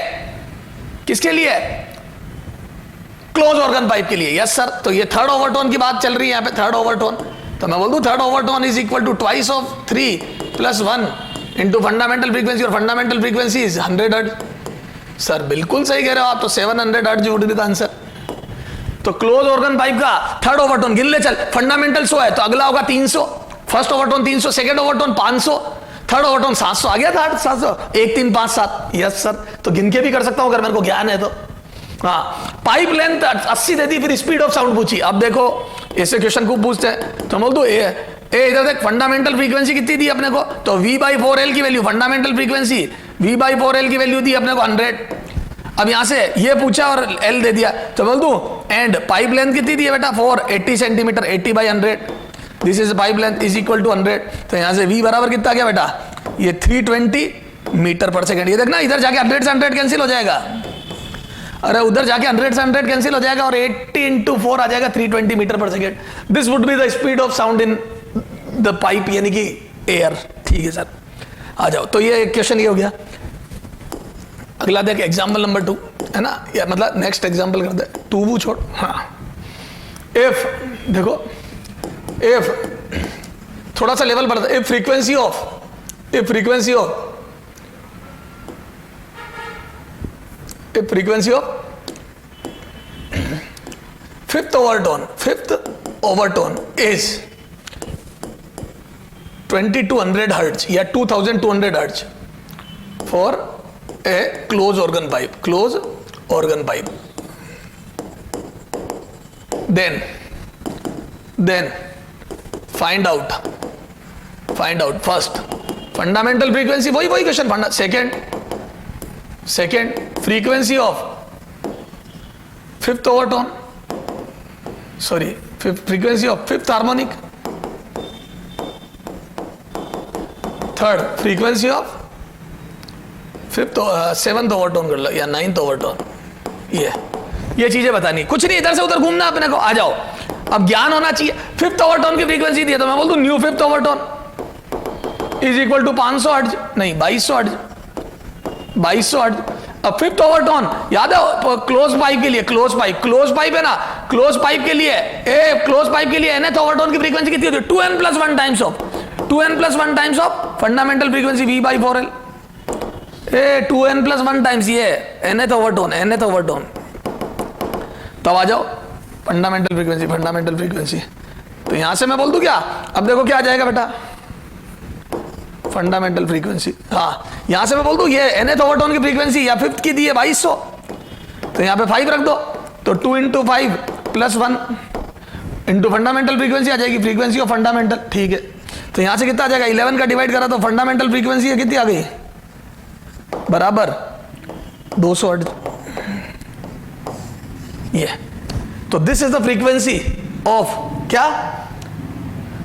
क्लोज ऑर्गन पाइप के लिए। यस सर, तो ये थर्ड ओवरटोन की बात चल रही है यहाँ पे, थर्ड ओवरटोन, तो मैं बोल दूं third overtone is equal to twice of 3+1 into fundamental frequency, और fundamental frequency is 100 hertz. Sir बिल्कुल सही कह रहे हो आप, तो 700 hertz would be the answer. तो क्लोज ऑर्गन पाइप का थर्ड ओवरटोन गिन ले चल, फंडामेंटल 100 है तो अगला होगा 300, first overtone 300, second overtone 500, third overtone 700, आ गया था 700, 1 3 5 7। यस सर, तो गिन के भी कर सकता हूं अगर मेरे को ज्ञान है तो। हाँ, पाइप लेंथ 80 दे दी, फिर स्पीड ऑफ साउंड पूछी। अब देखो ऐसे क्वेश्चन खूब पूछते हैं, तो बोल दो इधर देख फंडामेंटल फ्रीक्वेंसी कितनी दी अपने को, तो V/4L की वैल्यू, फंडामेंटल फ्रीक्वेंसी V/4L की वैल्यू दी अपने को 100। अब यहां से ये पूछा और L दे दिया, तो बोल दूं एंड पाइप लेंथ कितनी दी है बेटा, 80 centimetre, 80/100, this is pipe length is equal to 100। तो यहां से V बराबर कितना गया बेटा, ये 320 मीटर पर सेकेंड। ये देखना इधर जाके 100 से 100 कैंसिल हो जाएगा, अरे उधर जाके 100 से 100 कैंसिल हो जाएगा, और 80 × 4 आ जाएगा 320 मीटर पर second. This would be the speed of sound in the pipe, यानी कि एयर। ठीक है सर, आ जाओ, तो ये क्वेश्चन ये हो गया। अगला देख एग्जाम्पल नंबर 2 है ना, या मतलब नेक्स्ट एग्जाम्पल कर दे, 2 वो छोड़। हाँ, इफ देखो, इफ थोड़ा सा लेवल बढ़ता है, if frequency of fifth overtone is 2200 hertz या 2200 hertz for a close organ pipe, then find out first fundamental frequency, वही question, second frequency of fifth overtone, frequency of fifth harmonic, third frequency of seventh overtone कर लो या 9th overtone. ये चीजें बतानी, कुछ नहीं इधर से उधर घूमना अपने को। आ जाओ, अब ज्ञान होना चाहिए। फिफ्थ ओवरटोन की फ्रीक्वेंसी दी है, तो मैं बोल दूं new fifth overtone is equal to 500 hertz, नहीं 2200 हर्ट्ज। अब फिफ्थ ओवरटोन याद है, क्लोज पाइप के लिए, क्लोज पाइप है ना, क्लोज पाइप के लिए nth ओवरटोन की फ्रीक्वेंसी कितनी होती है, 2n+1 times of fundamental frequency V/4L। 2n+1 times ये nth ओवरटोन, तब आ जाओ फंडामेंटल फ्रीक्वेंसी, फंडामेंटल फ्रीक्वेंसी। तो यहां से मैं बोल दूं क्या, अब देखो क्या आ जाएगा बेटा, फंडामेंटल फ्रीक्वेंसी। हाँ, यहां से मैं बोल दूं ये nth ओवरटोन की फ्रीक्वेंसी या फिफ्थ की दी है 2200, तो यहां पे 5 रख दो, तो 2 × 5 + 1 इंटू फंडामेंटल फ्रीक्वेंसी आ जाएगी, फ्रीक्वेंसी ऑफ फंडामेंटल। ठीक है, तो यहां से कितना आ जाएगा, 11 का डिवाइड करा तो फंडामेंटल फ्रीक्वेंसी कितनी आ गई, बराबर 200 हर्ट्ज। ये तो this is the frequency of क्या,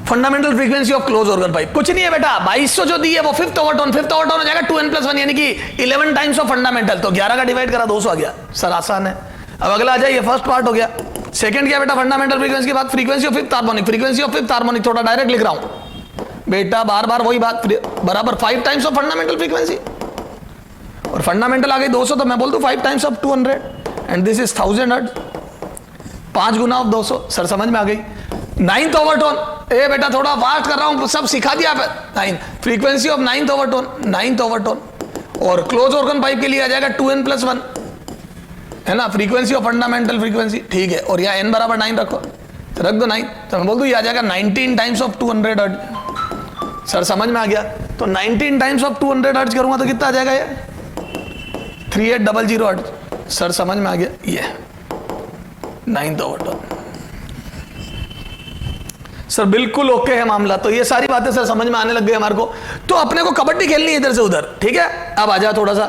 fundamental frequency of close organ pipe. कुछ नहीं है बेटा, 2200 जो दी है वो फिफ्थ ओवरटोन हो जाएगा 2n + 1 यानी कि 11 टाइम्स ऑफ फंडामेंटल। तो 11 का डिवाइड करा 200 आ गया सर, आसान है। अब अगला आ जाइए, फर्स्ट पार्ट हो गया। सेकंड क्या बेटा, फंडामेंटल फ्रीक्वेंसी के बाद frequency of fifth harmonic, frequency of fifth harmonic थोड़ा डायरेक्ट लिख रहा हूं बेटा, बार बार वही बात, बराबर 5 टाइम्स ऑफ फंडामेंटल फ्रीक्वेंसी, और फंडामेंटल आ गई 200, तो मैं बोल दूं 5 times of 200 and this is 1000 hertz, 5 Guna of 200। Sir समझ में आ गई। 9th ओवरटोन, ए बेटा थोड़ा फास्ट कर रहा हूं, सब सिखा दिया। 9 frequency of 9th overtone, 9th overtone, और क्लोज ऑर्गन पाइप के लिए आ जाएगा 2n + 1 है ना, फ्रीक्वेंसी ऑफ फंडामेंटल फ्रीक्वेंसी। ठीक है, और यहाँ n बराबर 9 रखो, तो रख दो 9, तो मैं बोल दूं ये आ जाएगा 19 टाइम्स ऑफ 200 हर्ट्ज। सर समझ में आ गया। तो 19 टाइम्स ऑफ 200 हर्ट्ज करूंगा तो कितना आ जाएगा, ये 3800 हर्ट्ज। सर समझ में आ गया। ये 9th ओवरटोन सर बिल्कुल ओके है मामला। तो ये सारी बातें सर समझ में आने लग गई हमारे को। तो अपने को कबड्डी खेलनी है इधर से उधर, ठीक है। अब आ जाओ थोड़ा सा,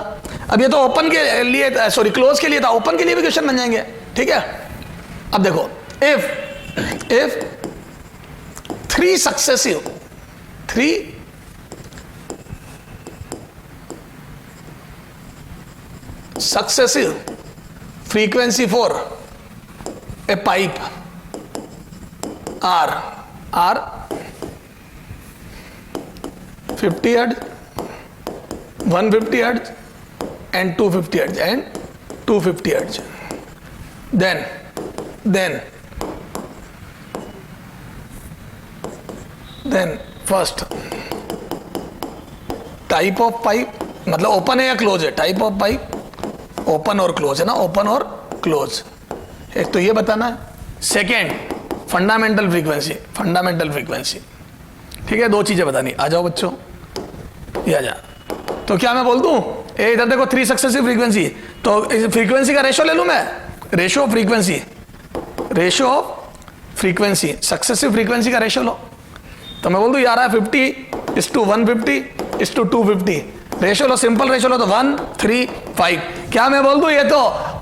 अब ये तो ओपन के लिए, सॉरी क्लोज के लिए था, ओपन के लिए भी क्वेश्चन बन जाएंगे, ठीक है। अब देखो, if 3 successive frequency for a pipe are 50 hertz, 150 hertz and 250 hertz and 250 hertz, then first type of pipe, मतलब ओपन है या क्लोज है, टाइप ऑफ पाइप ओपन और क्लोज है ना, ओपन और क्लोज, एक तो ये बताना है। सेकेंड फंडामेंटल फ्रीक्वेंसी, ठीक है, 2 चीजें बतानी। आ जाओ बच्चों, ये आ जा। तो क्या मैं बोल दूं, ए इधर देखो 3 सक्सेसिव फ्रीक्वेंसी, तो फ्रीक्वेंसी का रेशो ले लूं मैं, ratio of frequency successive frequency का रेशो लो। तो मैं बोल दूं यार 50:150:250 रेशो लो, सिंपल रेशो लो, तो 1 3 5। क्या मैं बोल दूं, ये तो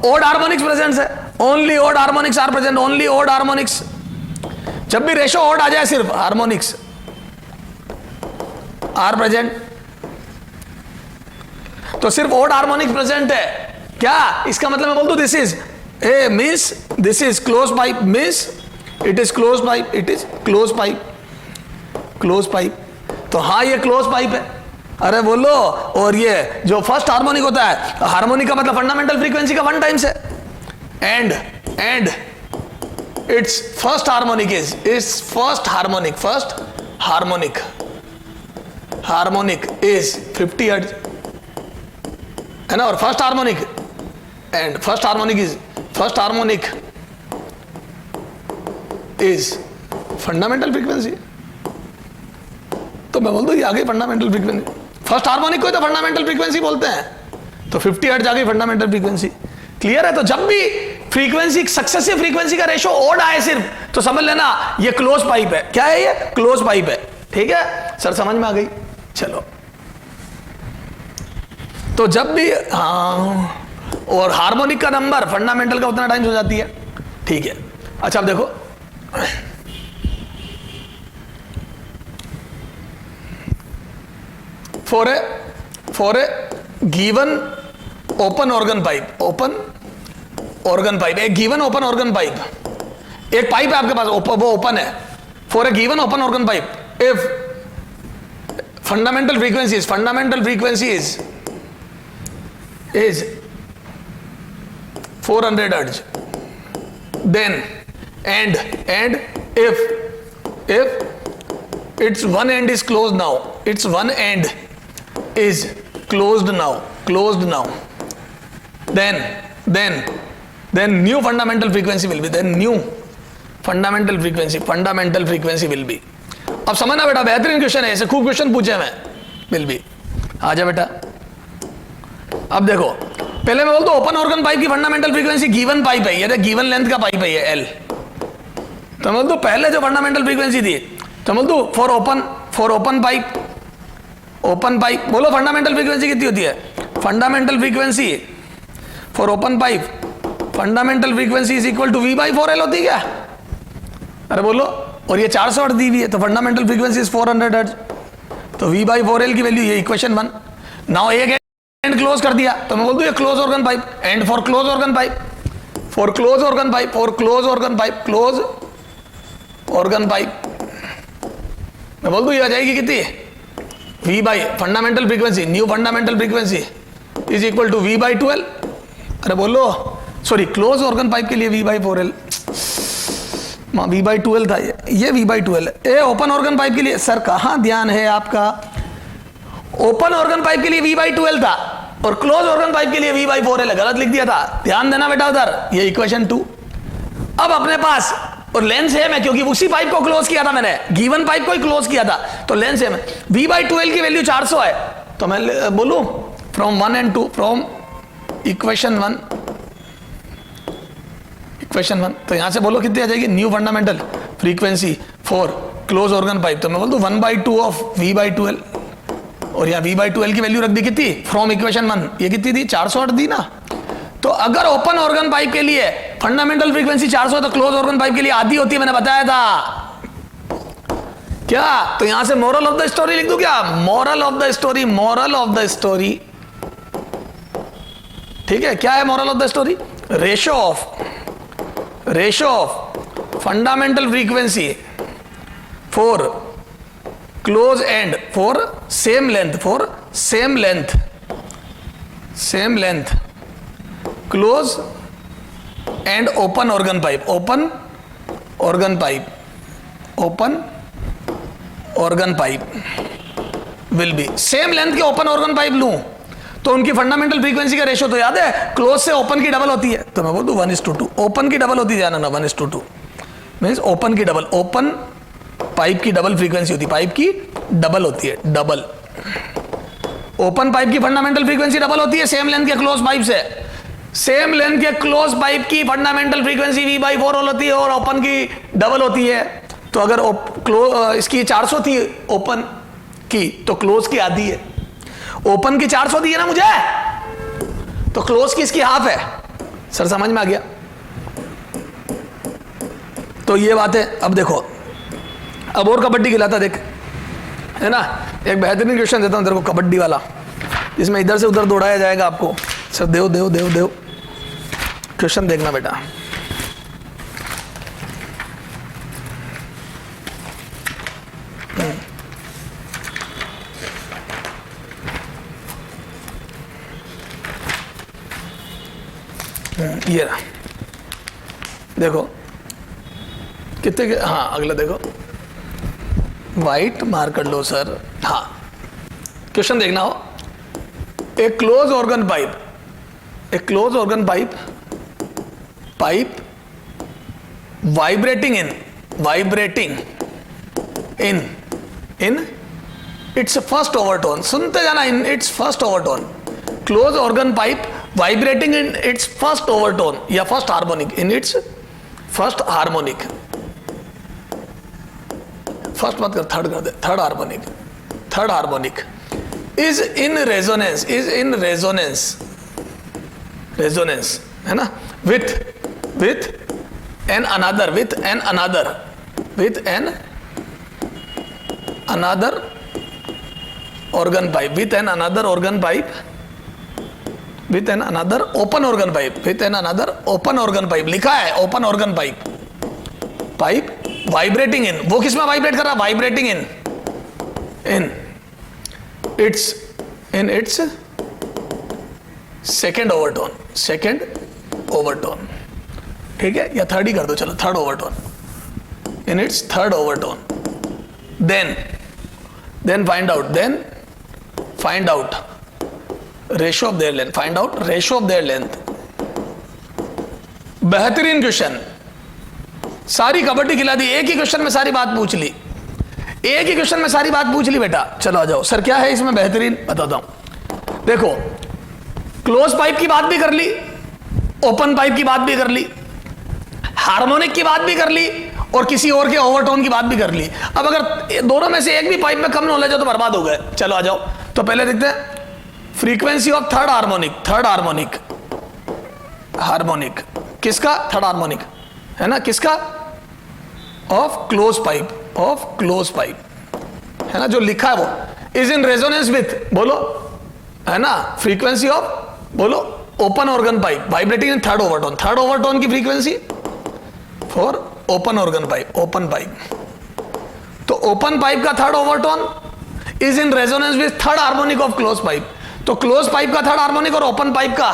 ओड हार्मोनिक्स प्रेजेंट है, only odd harmonics are present, only odd harmonics. जब भी रेशो ओड आ जाए सिर्फ हार्मोनिक्स आर प्रेजेंट, तो सिर्फ ओड हार्मोनिक्स प्रेजेंट है। क्या इसका मतलब मैं बोल दूं, this is a means this is close pipe, means it is close pipe, it is close pipe. तो हाँ ये क्लोज पाइप है, अरे बोलो। और ये जो फर्स्ट हार्मोनिक होता है, हार्मोनिक का मतलब फंडामेंटल फ्रीक्वेंसी का 1 टाइम्स है, and it's first harmonic is 50 hertz है ना, और first harmonic is fundamental frequency. तो मैं बोल दूं ये आ गई फंडामेंटल फ्रीक्वेंसी, फर्स्ट हार्मोनिक को तो फंडामेंटल फ्रीक्वेंसी बोलते हैं। तो 50 हर्ट्ज आ गई फंडामेंटल फ्रीक्वेंसी। क्लियर है। तो जब भी फ्रीक्वेंसी सक्सेसिव फ्रीक्वेंसी का रेशो ओड आए सिर्फ, तो समझ लेना ये क्लोज पाइप है। क्या है ये, क्लोज पाइप है, ठीक है सर, समझ में आ गई। चलो, तो जब भी हाँ, और हार्मोनिक का नंबर फंडामेंटल का उतना टाइम्स हो जाती है, ठीक है। अच्छा अब देखो, for a given open organ pipe, एक गिवन ओपन ऑर्गन पाइप, एक पाइप है आपके पास, वो ओपन है। For a given open organ pipe, if fundamental frequency is 400 hertz, then and if its one end is closed now, its one end is closed now, then then new fundamental frequency will be, then new fundamental frequency will be. अब समझना बेटा, बेहतरीन question है, ऐसे खूब question पूछे मैं, will be. आजा बेटा, अब देखो पहले मैं बोलता हूं ओपन ऑर्गन पाइप की फंडामेंटल फ्रीक्वेंसी गिवन पाइप है, ये गिवन लेंथ का पाइप है ये L, तो मैं बोलता हूं पहले जो फंडामेंटल फ्रीक्वेंसी दी, तो मैं बोलता हूं फॉर ओपन पाइप बोलो फंडामेंटल फ्रीक्वेंसी कितनी होती है? Fundamental frequency for open pipe, fundamental frequency is equal to V/4L होती है क्या? अरे बोलो, और ये 400 हर्ट्ज दी हुई है, तो फंडामेंटल फ्रीक्वेंसी इज 400 हर्ट्ज, तो V/4L की वैल्यू ये इक्वेशन 1. नाउ एक एंड क्लोज कर दिया, तो मैं बोल दूं ये close organ pipe, and for close organ pipe, मैं बोल दूं ये आ जाएगी कितनी? V by fundamental frequency, new fundamental frequency is equal to V/12. अरे बोलो, सॉरी क्लोज ऑर्गन पाइप के लिए V/4L, V/12 था ये V/12 है. ए ओपन ऑर्गन पाइप के लिए, सर कहां ध्यान है आपका? ओपन ऑर्गन पाइप के लिए V/12 था और क्लोज ऑर्गन पाइप के लिए V/4L, गलत लिख दिया था, ध्यान देना बेटा उधर. ये इक्वेशन 2. अब अपने पास और लेंथ सेम है, क्योंकि उसी पाइप को क्लोज किया था मैंने, गिवन पाइप को ही क्लोज किया था, तो लेंथ सेम है. V/12 की वैल्यू 400 है, तो मैं बोलूं फ्रॉम 1 and 2, फ्रॉम इक्वेशन 1, तो यहां से बोलो कितनी आ जाएगी? New fundamental frequency for close organ pipe, तो मैं बोल दूं 1/2 ऑफ V/12, और यहाँ V/12 की वैल्यू रख दी कितनी? फ्रॉम इक्वेशन 1, ये कितनी दी? 400 दी ना. तो अगर ओपन ऑर्गन पाइप के लिए फंडामेंटल फ्रीक्वेंसी 400, तो क्लोज ऑर्गन पाइप के लिए आधी होती है, मैंने बताया था क्या? तो यहां से मोरल ऑफ द स्टोरी लिख दूं क्या? मोरल ऑफ द स्टोरी, ठीक है? क्या है moral of the story? Ratio of fundamental frequency for close and for same length close and open organ pipe will be. Same length के open organ pipe लूं तो उनकी फंडामेंटल फ्रीक्वेंसी का ratio तो याद है, क्लोज से ओपन की डबल होती है, तो मैं बोल दूं 1:2. ओपन की डबल होती है, जाना ना, 1:2 मीन्स ओपन की डबल, ओपन पाइप की डबल फ्रीक्वेंसी होती है, पाइप की डबल होती है, डबल. ओपन पाइप की फंडामेंटल फ्रीक्वेंसी डबल होती है सेम लेंथ के क्लोज पाइप से. सेम लेंथ के क्लोज पाइप की फंडामेंटल फ्रीक्वेंसी V/4L होती है और ओपन की डबल होती है. तो अगर इसकी 400 थी ओपन की, तो क्लोज की आधी है. ओपन की 400 दी है ना मुझे, तो क्लोज की इसकी हाफ है. सर समझ में आ गया? तो ये बात है. अब देखो, अब और कबड्डी खिलाता देख, है ना? एक बेहतरीन क्वेश्चन देता हूं तेरे को कबड्डी वाला, जिसमें इधर से उधर दौड़ाया जाएगा आपको. सर देव क्वेश्चन देखना बेटा. ये रहा, देखो कितने के, हाँ अगला देखो, वाइट मार्क कर लो सर. हाँ क्वेश्चन देखना हो. A close organ pipe vibrating in its first overtone. सुनते जाना, in its first overtone. Close organ pipe vibrating in its first overtone या first harmonic, in its first harmonic. First मत कर, third कर दे, third harmonic is in resonance, है ना? With an another organ pipe, with an another open organ pipe, लिखा है open organ pipe vibrating in, वो किस में वाइब्रेट कर रहा है? Vibrating in its second overtone, ठीक है? या थर्ड ही कर दो, चलो third overtone, in its third overtone. then find out ratio of their length, बेहतरीन क्वेश्चन, सारी कबड्डी खिला दी, एक ही क्वेश्चन में सारी बात पूछ ली, एक ही क्वेश्चन में सारी बात पूछ ली बेटा। चलो आ जाओ सर, क्या है इसमें बेहतरीन बताता हूं। देखो क्लोज पाइप की बात भी कर ली, ओपन पाइप की बात भी कर ली, हार्मोनिक की बात भी कर ली, और किसी और के ओवरटोन की बात भी कर ली। अब अगर दोनों में से एक भी पाइप में कम नॉलेज हो तो बर्बाद हो गए। चलो आ जाओ, तो पहले देखते हैं frequency of third harmonic. Third harmonic, harmonic किसका? थर्ड हार्मोनिक है ना, किसका? Of close pipe, of close pipe है ना, जो लिखा है वो इज इन रेजोनेंस विथ, बोलो है ना, फ्रीक्वेंसी ऑफ, बोलो open organ pipe vibrating in third overtone. Third overtone की frequency for open organ pipe, open pipe. तो ओपन पाइप का third overtone is in resonance with third harmonic of close pipe. तो close pipe का third harmonic और open pipe का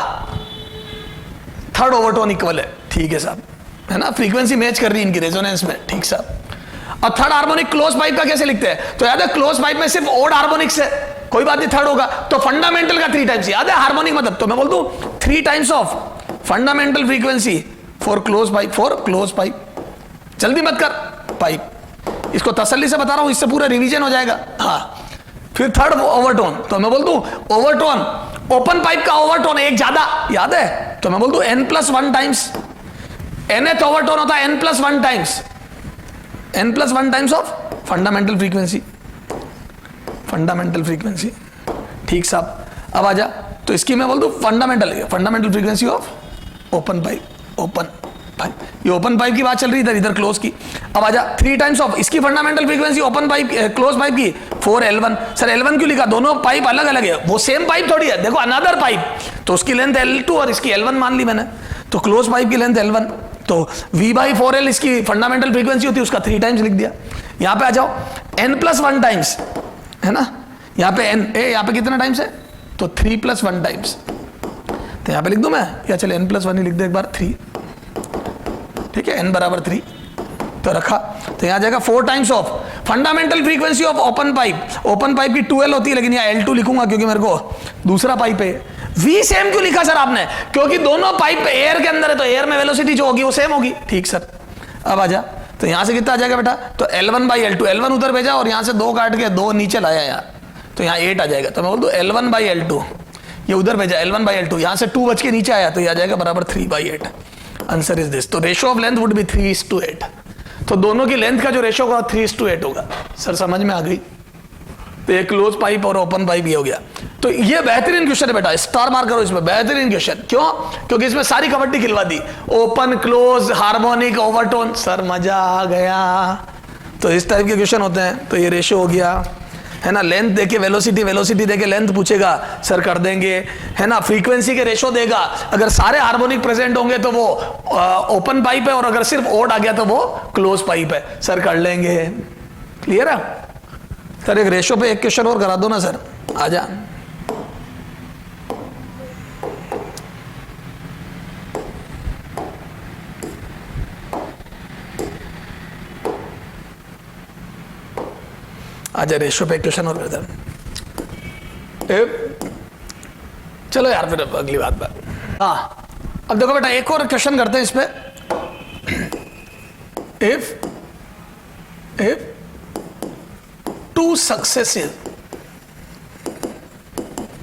third overtone equal है। ठीक है साहब, है ना, फ्रीक्वेंसी मैच कर रही है इनकी रेजोनेंस में। ठीक साहब। और थर्ड हार्मोनिक क्लोज पाइप का कैसे लिखते हैं? तो याद है क्लोज पाइप में सिर्फ ओड हार्मोनिक्स है, कोई बात नहीं, थर्ड होगा। तो फंडामेंटल का 3 टाइम्स, याद है हार्मोनिक मतलब, तो मैं बोल दूं 3 times of fundamental frequency for close pipe, for close pipe. जल्दी मत कर पाइप, इसको तसल्ली से बता रहा हूं, इससे पूरा रिवीजन हो जाएगा। हाँ, फिर थर्ड ओवरटोन, तो मैं बोल दूं ओवरटोन, ओपन पाइप का ओवरटोन एक ज्यादा, याद है, तो मैं बोल दूं n+1 टाइम्स। nth ओवरटोन होता है n+1 times, n+1 times of fundamental frequency, fundamental frequency. ठीक साहब, अब आजा, तो इसकी मैं बोल दूं fundamental, fundamental frequency of open pipe, open pipe, ये ओपन पाइप की बात चल रही है, इधर क्लोज की। अब आजा 3 टाइम्स ऑफ इसकी fundamental frequency open pipe, close pipe की 4L1। सर L1 क्यों लिखा? दोनों पाइप अलग अलग है, वो सेम पाइप थोड़ी है। देखो अनदर पाइप, तो उसकी लेंथ L2 और इसकी L1 मान ली मैंने, तो क्लोज पाइप की लेंथ L1, तो V/4L इसकी फंडामेंटल फ्रीक्वेंसी होती है, उसका 3 टाइम्स लिख दिया। यहां पे आ जाओ, n+1 टाइम्स है ना, यहां पे n, यहां पे कितना टाइम्स है? तो 3+1 टाइम्स। तो यहां पे लिख दूं मैं, या चले n+1 ही लिख दे एक बार, 3। ठीक है, n = 3 तो रखा, तो यहां जाएगा 4 times of fundamental frequency of open pipe. Open pipe की 2L होती है, लेकिन यहां L2 लिखूंगा क्योंकि मेरे को दूसरा पाइप है। V सेम क्यों लिखा सर आपने? क्योंकि दोनों पाइप एयर के अंदर है, तो एयर में वेलोसिटी जो होगी वो सेम होगी। ठीक सर, अब आजा, तो यहां से कितना आ जाएगा बेटा? तो L1/L2, L1 उधर भेजा और यहां से 2 काट के 2 नीचे लाया यार, तो यहां 8 आ जाएगा। तो मैं बोल दूं L1/L2, ये उधर भेजा L1/L2, यहां से 2 बच के नीचे आया, तो ये आ जाएगा बराबर 3/8। Answer is this. तो ratio of length would be 3:8। तो दोनों की लेंथ का जो रेशियो होगा 3:8 होगा। सर समझ में आ गई? तो ये क्लोज पाइप और ओपन पाइप ये हो गया। तो ये बेहतरीन क्वेश्चन है बेटा, स्टार मार्क करो इसमें, बेहतरीन क्वेश्चन। क्यों? क्योंकि इसमें सारी कबड्डी खिलवा दी, open, close, harmonic, overtone. Sir मजा आ गया। तो इस टाइप के क्वेश्चन होते हैं। तो ये रेशियो हो गया, है ना, लेंथ देके वेलोसिटी, वेलोसिटी देके लेंथ पूछेगा, सर कर देंगे, है ना, फ्रीक्वेंसी के रेशो देगा, अगर सारे हार्मोनिक प्रेजेंट होंगे तो वो ओपन पाइप है, और अगर सिर्फ ओड आ गया तो वो क्लोज पाइप है, सर कर लेंगे। क्लियर है सर? एक रेशो पे एक क्वेश्चन और करा दो ना सर, आजा। आजा रेशो पे क्वेश्चन और करते हैं। चलो यार फिर अगली बात पर। हाँ, अब देखो बेटा एक और क्वेश्चन करते हैं इस पे। If 2 successive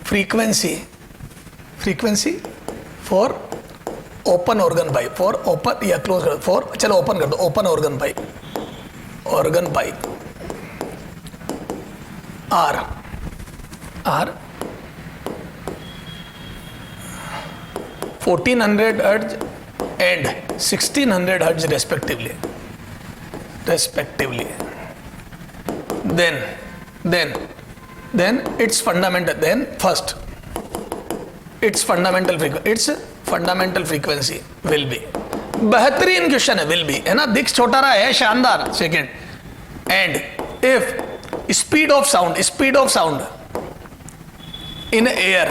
frequency for open organ pipe, for open या क्लोज कर, फॉर, चलो ओपन कर दो, open organ pipe R 1400 Hz and 1600 Hz respectively. Then its fundamental frequency will be, बेहतरीन क्वेश्चन है, will be, है ना, दिख छोटा रहा है, शानदार। Second, and if speed of sound in air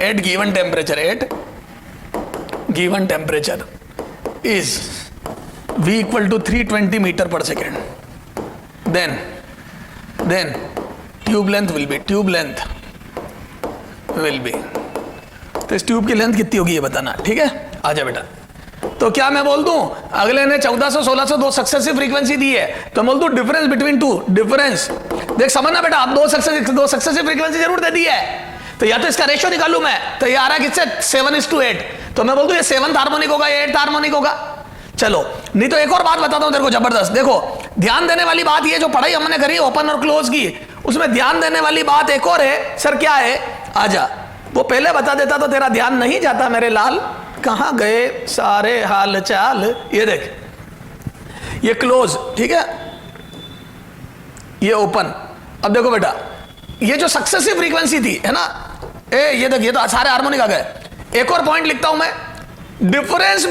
at given temperature is V equal to 320 meter per second, then tube length will be, तो इस ट्यूब की लेंथ कितनी होगी ये बताना। ठीक है, आजा बेटा। तो क्या मैं बोल दूं अगले ने 1400 1600 दो सक्सेसिव फ्रीक्वेंसी दी है, तो मैं बोल दूं डिफरेंस बिटवीन टू, डिफरेंस देख समझना बेटा, आप दो सक्सेसिव फ्रीक्वेंसी जरूर दे दी है, तो या तो इसका रेशियो निकालूं मैं, तो ये आ रहा है किससे 7:8, तो मैं बोल दूं ये 7th हार्मोनिक होगा, ये 8th हार्मोनिक होगा। चलो नहीं तो एक और बात बताता हूं तेरे को जबरदस्त, देखो ध्यान देने वाली बात ये जो पढ़ाई हमने करी ओपन और क्लोज की, उसमें ध्यान देने वाली बात एक और है। सर क्या है? आजा, वो पहले बता देता तो तेरा ध्यान नहीं जाता मेरे लाल, कहां गए सारे हाल चाल। ये देख, ये क्लोज, ठीक है, ये ओपन। अब देखो बेटा, ये जो सक्सेसिव फ्रीक्वेंसी थी है ना, ये देख, ये तो सारे हार्मोनिक आ गए। एक और पॉइंट लिखता हूं मैं, difference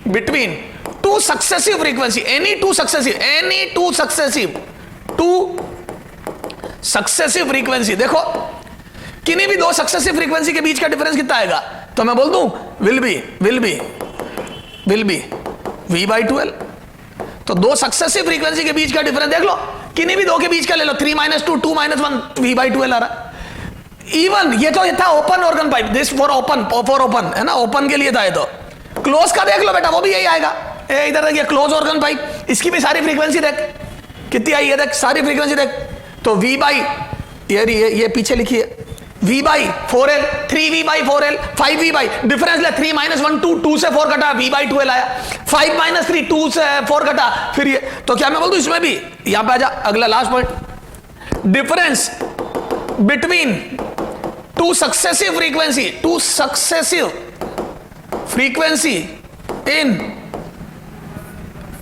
between two successive frequency, any two successive frequency. देखो किन्हीं भी दो सक्सेसिव फ्रीक्वेंसी के बीच का डिफरेंस कितना आएगा, तो मैं बोल दूं विल बी V/12। तो दो सक्सेसिव फ्रीक्वेंसी के बीच का डिफरेंस देख लो, किन्हीं भी दो के बीच का ले लो, 3 - 2 2 - 1 V/12 आ रहा। इवन ये तो था open organ pipe, this for open है ना, ओपन के लिए था ये। तो क्लोज का देख लो बेटा, वो भी यही आएगा। इधर देखिए क्लोज ऑर्गन पाइप, इसकी भी सारी फ्रीक्वेंसी देख कितनी आई है, देख सारी फ्रीक्वेंसी देख। तो ये पीछे लिखिए V/4L, 3V/4L, 5V, डिफरेंस ले 3 - 1 2 से 4 कटा, V/12 आया, 5 - 3 2 से 4 कटा, फिर ये। तो क्या मैं बोल दूं इसमें भी, यहां पे आ जा, अगला last point, difference between two successive frequency in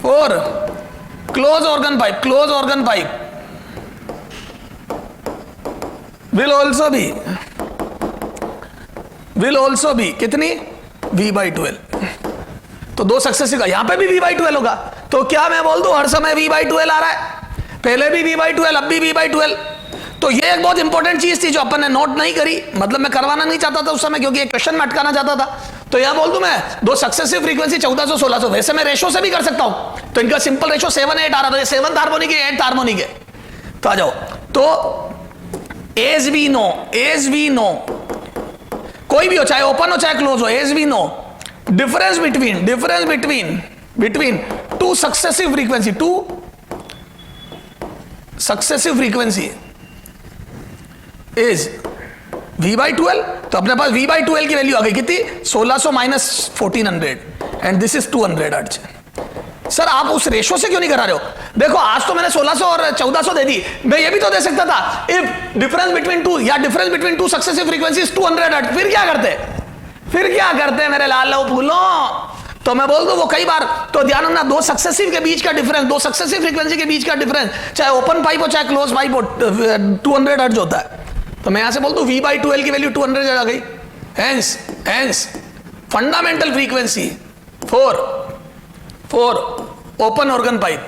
for close organ pipe will also be कितनी V/12। तो दो सक्सेसिव, यहां पे भी V/12 होगा। तो क्या मैं बोल दूं हर समय V/12 आ रहा है, पहले भी V/12, अब भी V/12। तो ये एक बहुत इंपॉर्टेंट चीज थी जो अपन ने नोट नहीं करी, मतलब मैं करवाना नहीं चाहता था उस समय, क्योंकि एक क्वेश्चन में अटकाना चाहता था। तो यह बोल दूं मैं दो सक्सेसिव फ्रीक्वेंसी 1400 1600, वैसे मैं रेशो से भी कर सकता हूं, तो इनका सिंपल रेशो 7/8 आ रहा था, ये 7th हार्मोनिक है, 8th हार्मोनिक है। तो आ जाओ, तो as we know कोई भी हो, चाहे ओपन हो चाहे क्लोज हो, as we know difference between two successive frequency is V/12। तो अपने पास V/12 की वैल्यू आ गई कितनी, 1600 - 1400, and this is 200 hertz. Sir आप उस रेशो से क्यों नहीं करा रहे हो? देखो आज तो मैंने 1600 और 1400 दे दी, मैं ये भी तो दे सकता था, if difference between two successive frequencies 200 hertz. फिर क्या करते मेरे लाल फूलो? तो मैं बोल दूं वो कई बार, तो ध्यान रखना, दो सक्सेसिव के बीच का डिफरेंस, दो सक्सेसिव फ्रीक्वेंसी के बीच का डिफरेंस, चाहे ओपन पाइप हो चाहे क्लोज पाइप हो, 200 हर्ट्ज होता है। तो मैं यहां से बोल दूं V/12 की वैल्यू 200 आ गई। Hence fundamental frequency for open organ pipe,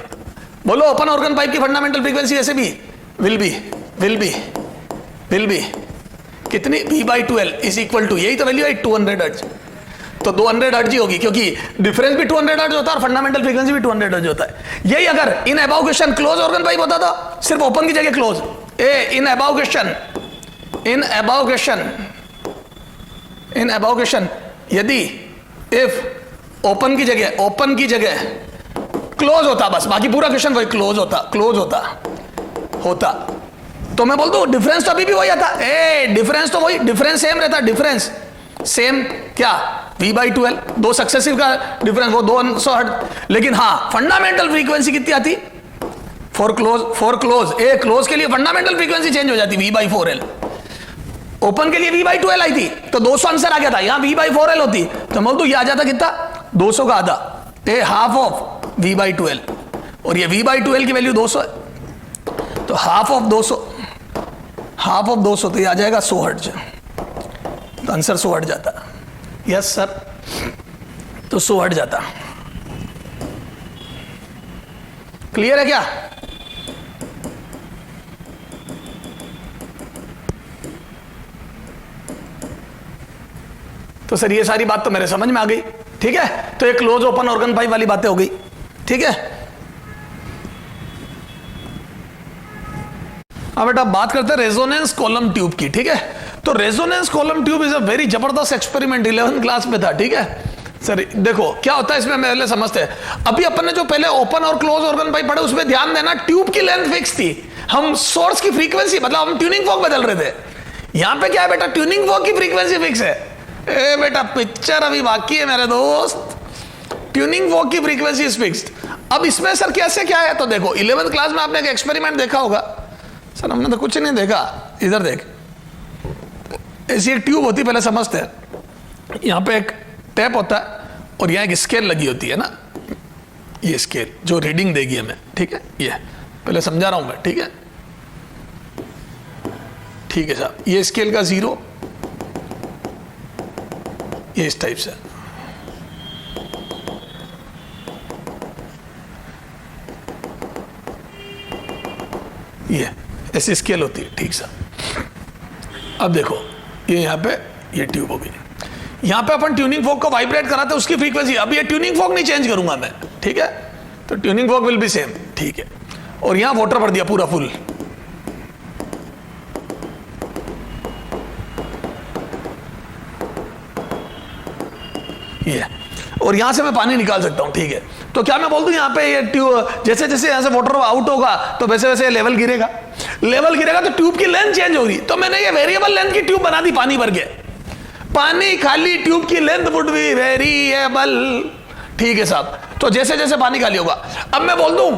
बोलो ओपन ऑर्गन पाइप की फंडामेंटल फ्रीक्वेंसी ऐसे भी विल बी कितनी, V/12 इज इक्वल टू, यही तो वैल्यू है 200 हर्ट्ज। तो 200 हर्ट्ज ही होगी, क्योंकि डिफरेंस भी 200 हर्ट्ज होता है और फंडामेंटल फ्रीक्वेंसी भी 200 हर्ट्ज होता है। यही अगर in above question close organ pipe होता तो सिर्फ ओपन की जगह क्लोज, इन अबव क्वेश्चन यदि इफ ओपन की जगह क्लोज होता, बस बाकी पूरा क्वेश्चन वही क्लोज होता, तो मैं बोल दूं डिफरेंस तो अभी भी वही आता, डिफरेंस सेम रहता, डिफरेंस सेम क्या, V/12, दो सक्सेसिव का डिफरेंस वो 200 हर्ट्ज। लेकिन हाँ फंडामेंटल फ्रीक्वेंसी कितनी आती, फॉर क्लोज के लिए फंडामेंटल फ्रीक्वेंसी चेंज हो जाती, V/4L। ओपन के लिए V/12 आई थी, तो 200 आंसर आ गया था, यहां V/4L होती, तो मैं बोल दूं ये आ जाता कितना, 200 का आधा, हाफ ऑफ V/12, और ये V/12 की वैल्यू 200 है, तो हाफ ऑफ 200 तो ये आ जाएगा 100 हर्ट्ज। तो आंसर 100 हट जाता, यस सर, तो 100 हट जाता। क्लियर है क्या? तो सर ये सारी बात तो मेरे समझ में आ गई, ठीक है। तो ये क्लोज ओपन ऑर्गन पाइप वाली बातें हो गई, ठीक है। अब बेटा बात करते हैं रेजोनेंस कॉलम ट्यूब की, ठीक है। तो resonance column tube is a very जबरदस्त एक्सपेरिमेंट, 11th क्लास में था, ठीक है सर। देखो क्या होता है इसमें, पहले समझते हैं। अभी अपन ने जो पहले ओपन और क्लोज ऑर्गन पाइप पढ़े उसमें ध्यान देना, ट्यूब की लेंथ फिक्स थी, हम सोर्स की फ्रीक्वेंसी मतलब हम ट्यूनिंग फॉर्क बदल रहे थे। यहां पे क्या है बेटा, ट्यूनिंग फॉर्क की फ्रीक्वेंसी फिक्स है। ए बेटा पिक्चर अभी बाकी है मेरे दोस्त, ट्यूनिंग फॉर्क की फ्रीक्वेंसी इज फिक्स्ड। अब इसमें सर कैसे क्या है, तो देखो 11th क्लास में आपने एक एक्सपेरिमेंट देखा होगा। सर हमने तो कुछ नहीं देखा, इधर देख, ऐसी एक ट्यूब होती, पहले समझते हैं। यहां पे एक टैप होता है और यहां एक स्केल लगी होती है ना, ये स्केल जो रीडिंग देगी हमें, ठीक है। ये पहले समझा रहा हूं मैं, ठीक है, ठीक है साहब। ये स्केल का 0, ये इस टाइप से, ये ऐसी स्केल होती है, ठीक साहब। अब देखो ये यहां पे ये ट्यूब होगी, यहां पे अपन ट्यूनिंग फॉर्क को वाइब्रेट कराते हैं उसकी फ्रीक्वेंसी। अब ये ट्यूनिंग फॉर्क नहीं चेंज करूंगा मैं, ठीक है, तो tuning fork will be same, ठीक है। और यहां वाटर भर दिया पूरा फुल, ये, और यहां से मैं पानी निकाल सकता हूं, ठीक है। तो क्या मैं बोल दूं यहां पे ये ट्यूब, जैसे जैसे यहां से वाटर आउट होगा तो वैसे वैसे लेवल गिरेगा, लेवल गिरेगा तो ट्यूब की लेंथ चेंज होगी। तो मैंने ये वेरिएबल लेंथ की ट्यूब बना दी पानी भर के, पानी खाली ट्यूब की लेंथ वुड बी वेरिएबल, ठीक है साहब। तो जैसे जैसे पानी खाली होगा, अब मैं बोल दूं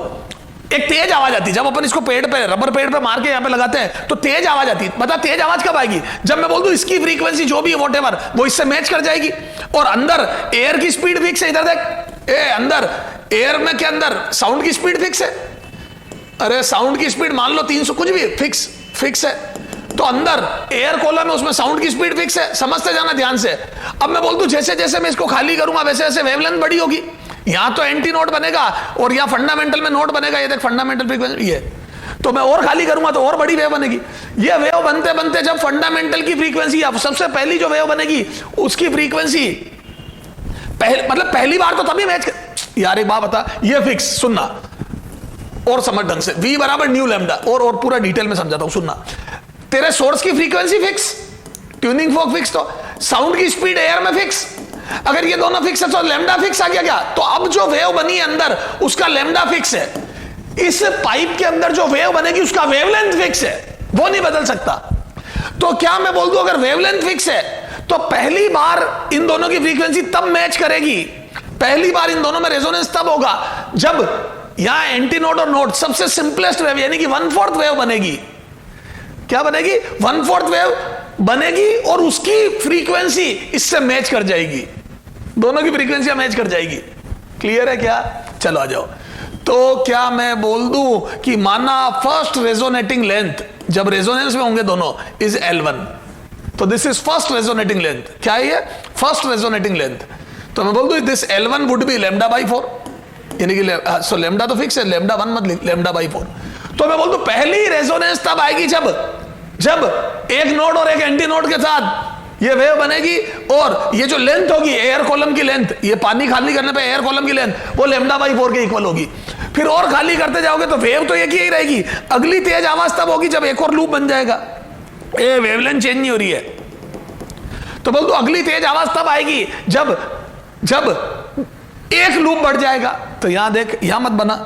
एक तेज आवाज आती है, जब अपन इसको पेड़ पे, रबर पेड़ पे मार के यहां पे लगाते हैं तो तेज आवाज आती है। बता तेज आवाज कब आएगी, जब मैं बोल दूं इसकी फ्रीक्वेंसी जो भी है वॉटेवर वो इससे मैच कर जाएगी। और अंदर एयर की स्पीड फिक्स है, इधर देख, ए अंदर एयर में के अंदर साउंड की स्पीड फिक्स है, अरे साउंड की स्पीड मान लो 300 कुछ भी फिक्स है, तो अंदर एयर कॉलम है उसमें साउंड की स्पीड फिक्स है, समझते जाना ध्यान से। अब मैं बोल दूं जैसे जैसे मैं इसको खाली करूंगा वैसे वैसे वेवलेंथ बड़ी होगी, यहां तो एंटी नोट बनेगा और यहां फंडामेंटल में नोट बनेगा, ये देख फंडामेंटल फ्रीक्वेंसी ये, तो मैं और खाली करूंगा तो और बड़ी वेव बनेगी। ये वेव बनते बनते जब फंडामेंटल की फ्रीक्वेंसी, अब सबसे पहली जो वेव बनेगी उसकी फ्रीक्वेंसी मतलब पहली बार तो तभी मैच यार एक बात बता, ये फिक्स सुनना और समझ ढंग से, V बराबर न्यू लैम्डा, और पूरा डिटेल में समझाता हूं सुनना। तेरे सोर्स की frequency fix, tuning fork fix, तो साउंड की स्पीड एयर में फिक्स, अगर ये दोनों फिक्स है तो लैम्डा फिक्स आ गया क्या, तो अब जो वेव बनी है अंदर उसका लैम्डा फिक्स है। इस पाइप के अंदर जो वेव बनेगी उसका वेवलेंथ फिक्स है, वो नहीं बदल सकता। तो क्या मैं बोल दूं अगर वेवलेंथ फिक्स है तो पहली बार इन दोनों की फ्रीक्वेंसी तब मैच करेगी, पहली बार इन दोनों में रेजोनेंस तब होगा जब यहां एंटी नोड और नोड सबसे सिंपलेस्ट वेव यानी कि 1/4 वेव बनेगी। क्या बनेगी, 1/4 वेव बनेगी और उसकी फ्रीक्वेंसी इससे मैच कर जाएगी, दोनों की फ्रीक्वेंसियां मैच कर जाएगी। क्लियर है क्या, चलो आ जाओ। तो क्या मैं बोल दूं कि माना फर्स्ट रेजोनेटिंग लेंथ जब रेजोनेंस में होंगे दोनों इज L1, तो this is first resonating length, क्या है ये फर्स्ट रेजोनेटिंग लेंथ, तो मैं बोल दूं दिस L1 वुड बी λ/4, यानी कि सो लैम्डा तो फिक्स है, λ1 मत लिख, λ/4। तो मैं बोल दूं पहली रेजोनेंस तब आएगी जब एक नोड और एक एंटी नोड के साथ ये वेव बनेगी और ये जो लेंथ होगी एयर कॉलम की लेंथ, ये पानी खाली करने पे एयर कॉलम की लेंथ वो λ/4 के इक्वल होगी। फिर और खाली करते जाओगे तो वेव तो एक ही रहेगी, अगली तेज आवाज तब होगी जब एक और लूप बन जाएगा, ये वेवलेंथ चेंज नहीं हो रही है। तो बोल दो अगली तेज आवाज तब आएगी जब एक लूप बढ़ जाएगा। तो यहां देख, यहां मत बना,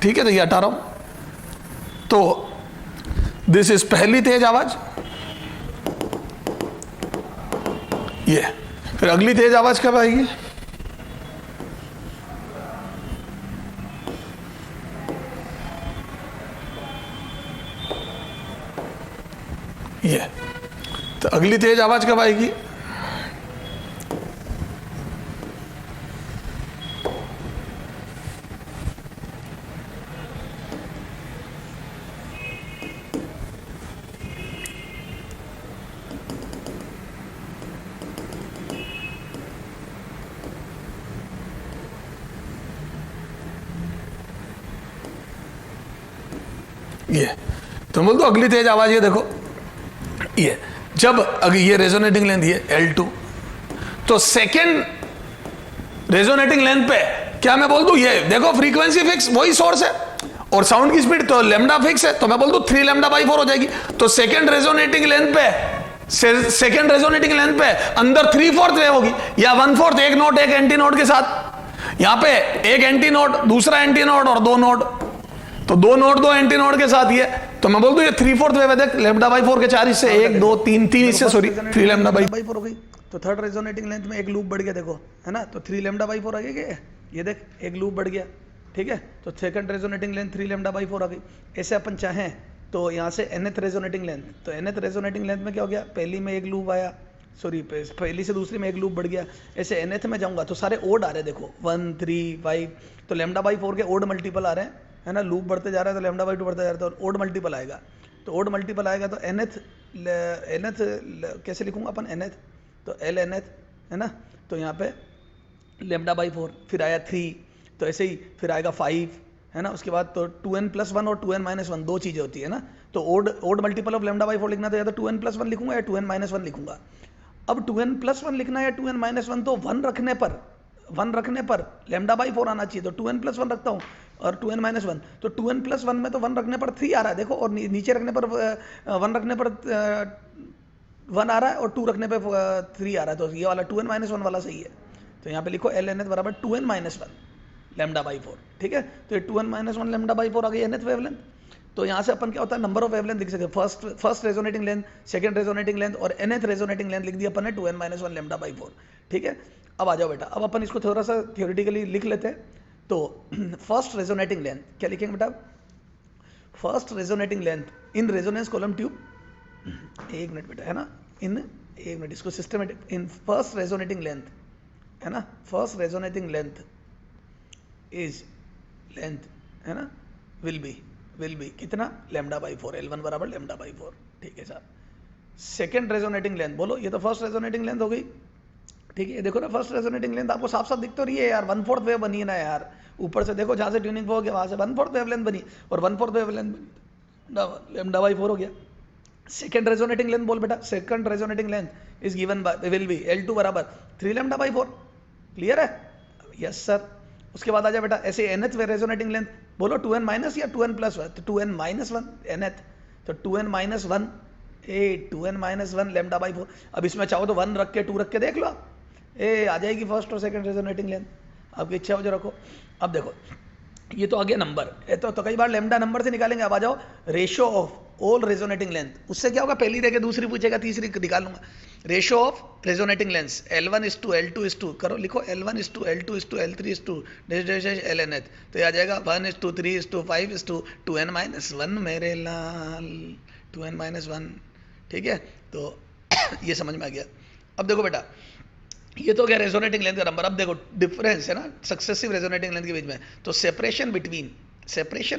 ठीक है, तो ये हटा रहा हूं। तो दिस इज पहली तेज आवाज, ये फिर अगली तेज आवाज कब आएगी, ये, तो अगली तेज आवाज कब आएगी, ये, तो बोल दो अगली तेज आवाज ये देखो, ये जब अगर ये रेजोनेटिंग लेंथ ये L2, तो सेकेंड रेजोनेटिंग लेंथ पे क्या मैं बोल दूं ये देखो फ्रीक्वेंसी फिक्स वही सोर्स है और साउंड की स्पीड तो लैम्डा फिक्स है, तो मैं बोल दूं 3 λ/4 हो जाएगी। तो सेकेंड रेजोनेटिंग लेंथ पे सेकेंड रेजोनेटिंग लेंथ पे अंदर 3/4 वेव होगी या 1/4, एक नोट एक एंटी नोट के साथ। यहां पे एक एंटी नोट, दूसरा एंटी नोट और दो नोट, तो दो नोट दो एंटी नोट के साथ ये, तो मैं बोल दूं ये 3/4 वेव है। देख लैम्डा बाई 4 के 4 हिस्से, 1 2 3 3 हिस्से, सॉरी 3 लैम्डा बाई 4 हो गई। तो थर्ड रेजोनेटिंग लेंथ में एक लूप बढ़ गया, देखो है ना, तो 3 लैम्डा बाई 4 आ गया, ये देख एक लूप बढ़ गया, ठीक है। तो second resonating length 3 lambda by 4 आ गई। ऐसे अपन चाहें तो यहाँ से nth रेजोनेटिंग लेंथ, तो nth रेजोनेटिंग लेंथ में क्या हो गया, पहली में एक लूप आया, सॉरी पहली से दूसरी में एक लूप बढ़ गया। ऐसे nth में जाऊंगा तो सारे ओड आ रहे हैं, देखो 1 3 5, तो लैम्डा बाई 4 के ओड मल्टीपल आ रहे हैं, है ना, लूप बढ़ते जा रहा है तो लैम्डा बाई 2 बढ़ता जा रहा है, तो ओड मल्टीपल आएगा। तो ओड मल्टीपल आएगा तो nth कैसे लिखूंगा अपन, nth, तो l nth, है ना, तो यहाँ पे लैम्डा बाई 4, फिर आया 3, तो ऐसे ही फिर आएगा 5, है ना, उसके बाद तो 2n+1 और 2n-1 दो चीज़ें होती है ना। तो odd multiple of lambda by 4 लिखना तो या तो 2n+1 लिखूंगा या 2n-1 लिखूंगा। अब 2n+1 लिखना या 2n-1, तो 1 रखने पर लैम्डा बाई 4 आना चाहिए, तो 2n+1 रखता हूँ और 2n-1, तो 2n+1 में तो 1 रखने पर 3 आ रहा है, देखो, और नीचे रखने पर 1 रखने पर 1 आ रहा है और 2 रखने पर 3 आ रहा है, तो ये वाला 2n-1 वाला सही है। तो यहाँ पे लिखो l nth बराबर 2n-1 लैम्डा बाई 4, ठीक है। तो ये 2n-1 लैम्डा बाई 4 आ गई nth वेवलेंथ। तो यहाँ से अपन क्या होता है, नंबर ऑफ वेवलेंथ लिख सकते हैं, first resonating length, second resonating length और nth रेजोनेटिंग लेंथ लिख दी अपन ने 2n-1 लैम्डा बाई 4, ठीक है। अब आ जाओ बेटा, अब अपन इसको थोड़ा सा थियोरेटिकली लिख लेते हैं। तो फर्स्ट रेजोनेटिंग लेंथ क्या लिखेंगे बेटा, first resonating length in resonance column tube, एक मिनट बेटा, है ना, एक मिनट इसको systematic, in first resonating length, है ना, first resonating length is length, है ना, विल बी कितना, लैम्डा बाई 4, L1 बराबर लैम्डा बाई 4, ठीक है साहब। सेकंड रेजोनेटिंग लेंथ बोलो, ये तो फर्स्ट रेजोनेटिंग लेंथ हो गई, ठीक है। देखो ना फर्स्ट रेजोनेटिंग लेंथ आपको साफ साफ दिख तो रही है यार, 1/4 वेव बनी है ना यार, ऊपर से देखो जहाँ से ट्यूनिंग हो गया वहाँ से 1/4 वेव लेंथ बनी, और 1/4 वेव लेंथ लैम्डा बाई 4 हो गया। सेकंड रेजोनेटिंग लेंथ बोल बेटा, second resonating length is given by will be L2 बराबर 3 लैम्डा बाई 4, क्लियर है, यस सर। उसके बाद आ जाए बेटा ऐसे nth रेजोनेटिंग लेंथ बोलो 2n- या 2n+1, तो 2n-1 nth, तो 2n-1 2n-1 लैम्डा बाई 4। अब इसमें चाहो तो 1 रख के 2 रख के देख लो आप, आ जाएगी फर्स्ट और सेकंड रेजोनेटिंग लेंथ, आपकी इच्छा हो जो रखो। अब देखो ये तो आ गया नंबर, तो कई बार लैम्डा नंबर से निकालेंगे। अब आ जाओ ratio of all resonating length, उससे क्या होगा, पहली देखे दूसरी पूछेगा तीसरी निकालूंगा। Ratio of resonating length L1:L2:2 करो, लिखो L1:L2:L3 LNH, तो ये आ जाएगा 1:3:5:2n-1 मेरे लाल 2n-1, ठीक है। तो ये समझ में आ गया। अब देखो बेटा ये तो क्या रेजोनेटिंग लेंथ का नंबर। अब देखो डिफरेंस है ना सक्सेसिव रेजोनेटिंग लेंथ के बीच में, तो separation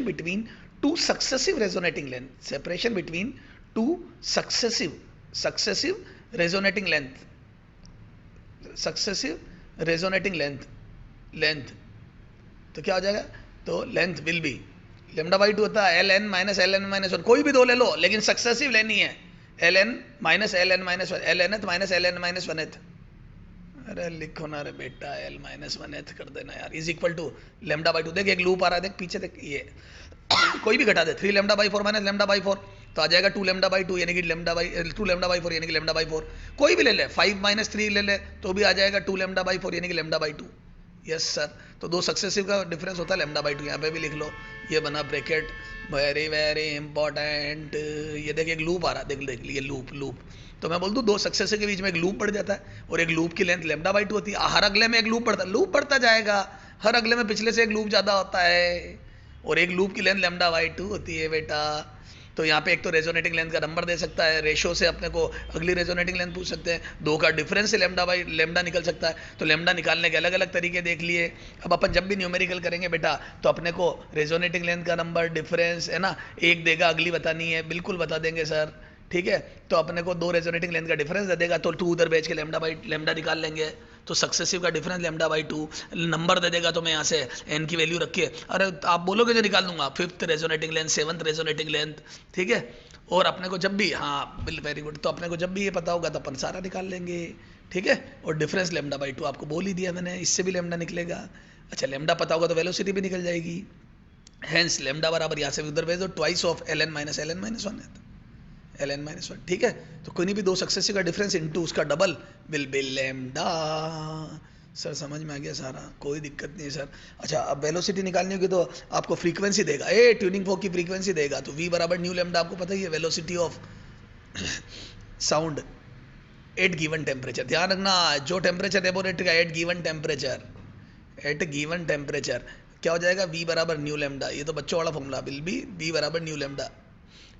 between two successive resonating length, separation between two successive resonating length, तो क्या हो जाएगा, तो length will be lambda by 2 होता है LN-LN-1, कोई भी दो ले लो लेकिन सक्सेसिव लेनी है, LN-LN-1 अरे लिखो ना रे बेटा, L-1 कर देना यार, is equal to lambda by 2। देख एक लूप आ रहा है, देख पीछे देख, ये कोई भी घटा दे, 3 lambda by 4 minus lambda by 4, तो आ जाएगा 2 लैम्डा बाई 2 यानी कि 2 लैम्डा बाई 4 यानी कि लैम्डा बाई 4। कोई भी ले ले, 5 - 3 ले ले तो भी आ जाएगा 2 लैम्डा बाई 4 यानी कि लैम्डा बाई 2, यस सर। तो दो सक्सेसिव का डिफरेंस होता है लैम्डा बाई 2, यहाँ पे भी लिख लो, ये बना ब्रैकेट, वेरी वेरी इंपॉर्टेंट। ये देख एक लूप आ रहा है, देख ये लूप, तो मैं बोल दूं दो सक्सेसिव के बीच में एक लूप बढ़ जाता है, और एक लूप की लेंथ लैम्डा बाई 2 होती है। हर अगले में एक लूप बढ़ता जाएगा, हर अगले में पिछले से एक लूप ज्यादा होता है, और एक लूप की लेंथ लैम्डा बाई 2 होती है बेटा। तो यहाँ पे एक तो रेजोनेटिंग लेंथ का नंबर दे सकता है, रेशो से अपने को अगली रेजोनेटिंग लेंथ पूछ सकते हैं, दो का डिफरेंस से लैम्डा निकल सकता है। तो लैम्डा निकालने के अलग अलग तरीके देख लिए। अब अपन जब भी न्यूमेरिकल करेंगे बेटा तो अपने को रेजोनेटिंग लेंथ का नंबर, डिफरेंस, है ना, एक देगा अगली बतानी है, बिल्कुल बता देंगे सर, ठीक है। तो अपने को दो रेजोनेटिंग लेंथ का डिफरेंस दे देगा, तो 2 उधर भेज के लैम्डा निकाल लेंगे, तो सक्सेसिव का डिफरेंस लैम्डा बाई 2। नंबर दे देगा तो मैं यहाँ से n की वैल्यू रखिए, अरे आप बोलोगे तो निकाल दूंगा, 5th resonating length, 7th resonating length, ठीक है। और अपने को जब भी, हाँ वेरी गुड, तो अपने को जब भी ये पता होगा तो अपन सारा निकाल लेंगे, ठीक है। और डिफरेंस लैम्डा बाई 2 आपको बोल ही दिया मैंने, इससे भी लैम्डा निकलेगा। अच्छा लैम्डा पता होगा तो वेलोसिटी भी निकल जाएगी, हैंस लैम्डा बराबर यहाँ से उधर भेज दो, ट्वाइस ऑफ LN - LN-1 है, एल एन माइनस वन, ठीक है। तो कोई नहीं भी दो सक्सेसिव का डिफरेंस इनटू उसका double will be lambda. Sir समझ में आ गया सारा, कोई दिक्कत नहीं है सर। अच्छा, अब वेलोसिटी निकालनी होगी तो आपको फ्रीक्वेंसी देगा, ट्यूनिंग फोक की फ्रीक्वेंसी देगा, तो वी बराबर न्यू लैम्डा, आपको पता ही है velocity of sound at given temperature. ध्यान रखना, जो टेम्परेचर लेबोरेटरी का एट गिवन टेम्परेचर क्या हो जाएगा, वी बराबर न्यू लेमडा। ये तो बच्चों वाला फॉर्मूला, विल बी वी बराबर new lambda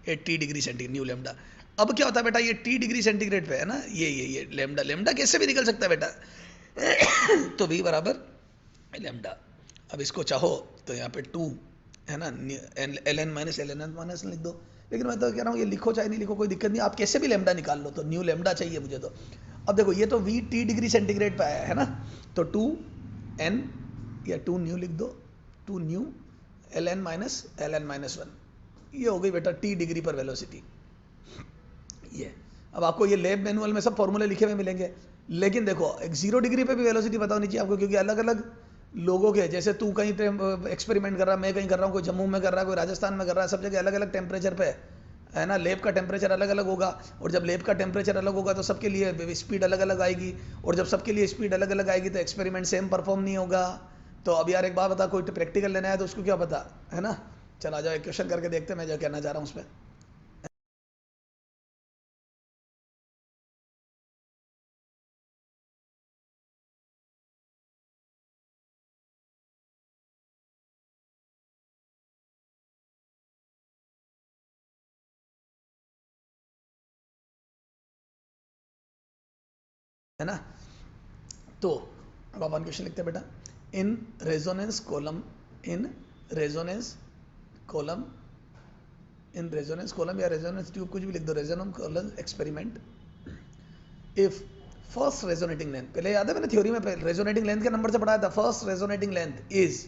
80 degree centigrade, new lambda. अब क्या होता है बेटा, ये टी डिग्री सेंटीग्रेड पे है ना, ये लेमडा, लेमडा कैसे भी निकल सकता है बेटा तो वी बराबर लेमडा। अब इसको चाहो तो यहाँ पे 2 है ना, एल एन माइनस लिख दो। लेकिन मैं तो कह रहा हूँ ये लिखो चाहे नहीं लिखो कोई दिक्कत नहीं, आप कैसे भी लेमडा निकाल लो, तो न्यू लेमडा चाहिए मुझे तो। अब देखो ये तो वी टी डिग्री सेंटीग्रेड पे आया है ना, तो 2 एन या 2 न्यू लिख दो, 2 new L n minus one, ये हो गई बेटा टी डिग्री पर वेलोसिटी। ये अब आपको ये लैब मैनुअल में सब फॉर्मूले लिखे हुए मिलेंगे, लेकिन देखो एक 0 डिग्री पे भी वेलोसिटी पता होनी चाहिए आपको, क्योंकि अलग अलग लोगों के, जैसे तू कहीं एक्सपेरिमेंट कर रहा है, मैं कहीं कर रहा हूँ, कोई जम्मू में कर रहा है, कोई राजस्थान में कर रहा है, सब जगह अलग अलग टेम्परेचर पे है ना, लैब का टेम्परेचर अलग अलग होगा। और जब लैब का टेम्परेचर अलग होगा तो सबके लिए स्पीड अलग अलग आएगी, और जब सबके लिए स्पीड अलग अलग आएगी तो एक्सपेरिमेंट सेम परफॉर्म नहीं होगा। तो अब यार एक बात बता, कोई प्रैक्टिकल लेना है तो उसको क्या पता है ना। चल आ जाओ एक क्वेश्चन करके देखते हैं मैं जो कहना चाह रहा हूँ उस पर। है ना, तो अब अपन क्वेश्चन लिखते हैं बेटा, इन resonance column, in resonance column in resonance column या रेजोनेंस ट्यूब, कुछ भी लिख दो, resonance column experiment, if first resonating length, पहले याद है मैंने थ्योरी में रेजोनेटिंग लेंथ के नंबर से पढ़ाया था, फर्स्ट रेजोनेटिंग लेंथ इज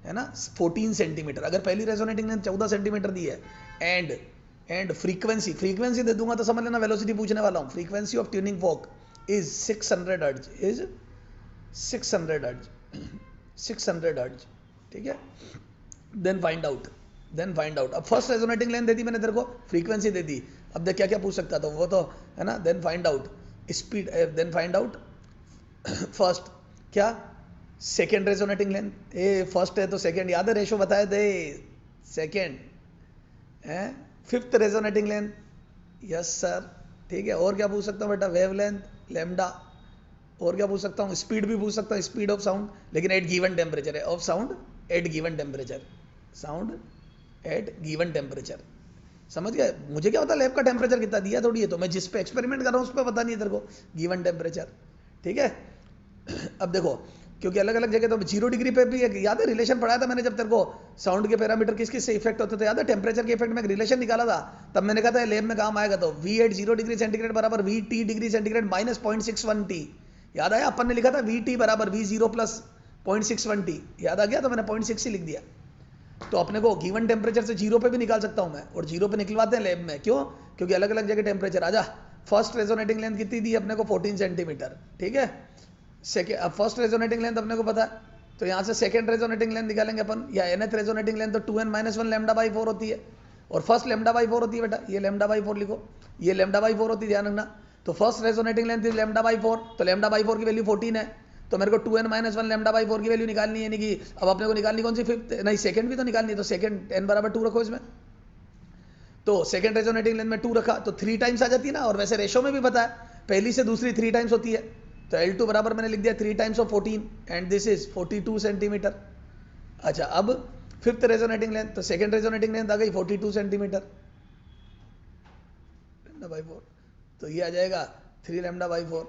है ना 14 सेंटीमीटर, अगर पहली रेजोनेटिंग लेंथ 14 सेंटीमीटर दी है, एंड फ्रीक्वेंसी दे दूंगा तो समझ लेना वेलोसिटी पूछने वाला हूँ, frequency of tuning fork is 600 hertz, is 600 hertz, 600 hertz, ठीक है। देन फाइंड आउट अब फर्स्ट रेजोनेटिंग लेंथ दे दी मैंने तेरे को, फ्रीक्वेंसी दे दी, अब देख क्या क्या पूछ सकता था वो तो है ना, then find out speed, then find out first क्या, सेकेंड रेजोनेटिंग लेंथ, फर्स्ट है तो सेकेंड याद है, रेशो बताए थे, सेकेंड है, fifth resonating length, yes sir, ठीक है। और क्या पूछ सकता हूँ बेटा, वेव लेंथ लेमडा, और क्या पूछ सकता हूँ, स्पीड भी पूछ सकता हूँ, स्पीड ऑफ साउंड, लेकिन एट गिवन टेम्परेचर है, of sound at given temperature, sound at given temperature, समझ गया। मुझे क्या पता लैब का टेम्परेचर कितना दिया थोड़ी है, तो मैं जिस पे एक्सपेरिमेंट कर रहा हूँ उस पर पता नहीं है तेरे को गिवन टेम्परेचर, ठीक है। अब देखो क्योंकि अलग अलग जगह तो 0 डिग्री पे भी एक याद है रिलेशन पढ़ाया था मैंने, जब तेरे को साउंड के पैरामीटर किस किस से इफेक्ट होते थे, याद है टेम्परेचर के इफेक्ट में एक रिलेशन निकाला था, तब मैंने कहा था लैब में काम आएगा, तो वी एट 0 डिग्री सेंटीग्रेड बराबर we T degree centigrade minus 0.61 T, याद आया, अपन ने लिखा था वी टी बराबर वी जीरो प्लस 0.61 टी, याद आ गया, तो मैंने 0.6 ही लिख दिया। तो अपने को गिवन टेम्परेचर से 0 पे भी निकाल सकता हूं मैं, और 0 पे निकलवाते हैं लैब में, क्यों, क्योंकि अलग अलग जगह टेम्परेचर आजा। फर्स्ट रेजोनेटिंग लेंथ कितनी दी अपने को, 14 सेंटीमीटर, ठीक है। सेकेंड, अब फर्स्ट रेजोनेटिंग लेंथ अपने को पता है, तो यहाँ से सेकेंड रेजोनेटिंग लेंथ निकालेंगे अपन, या nth रेजोनेटिंग लेंथ तो 2n minus one lambda by 4 होती है, और फर्स्ट लेमडा बाई 4 होती है बेटा, ये लेमडा बाई 4 लिखो, ये लेमडा बाई 4 होती है, ध्यान रखना। तो first resonating length is lambda by 4, तो लेमडा बाई 4 की वैल्यू 14 है, तो मेरे को 2n minus one lambda by 4 की वैल्यू निकालनी है, यानी कि अब अपने को निकालनी कौन सी, फिफ्थ नहीं सेकंड भी तो निकालनी है, तो सेकंड n बराबर 2 रखो इसमें, तो सेकंड रेजोनेटिंग लेंथ में 2 रखा तो 3 टाइम्स आ जाती है ना, और वैसे रेशो में भी पता है पहली से दूसरी 3 टाइम्स होती है, तो L2 बराबर मैंने लिख दिया 3 times of 14 and this is 42 centimetre. अच्छा अब फिफ्थ रेजोनेटिंग लेंथ, तो सेकंड रेजोनेटिंग लेंथ आ गई 42 सेंटीमीटर लेमडा बाई 4, तो ये आ जाएगा 3 लेमडा बाई 4,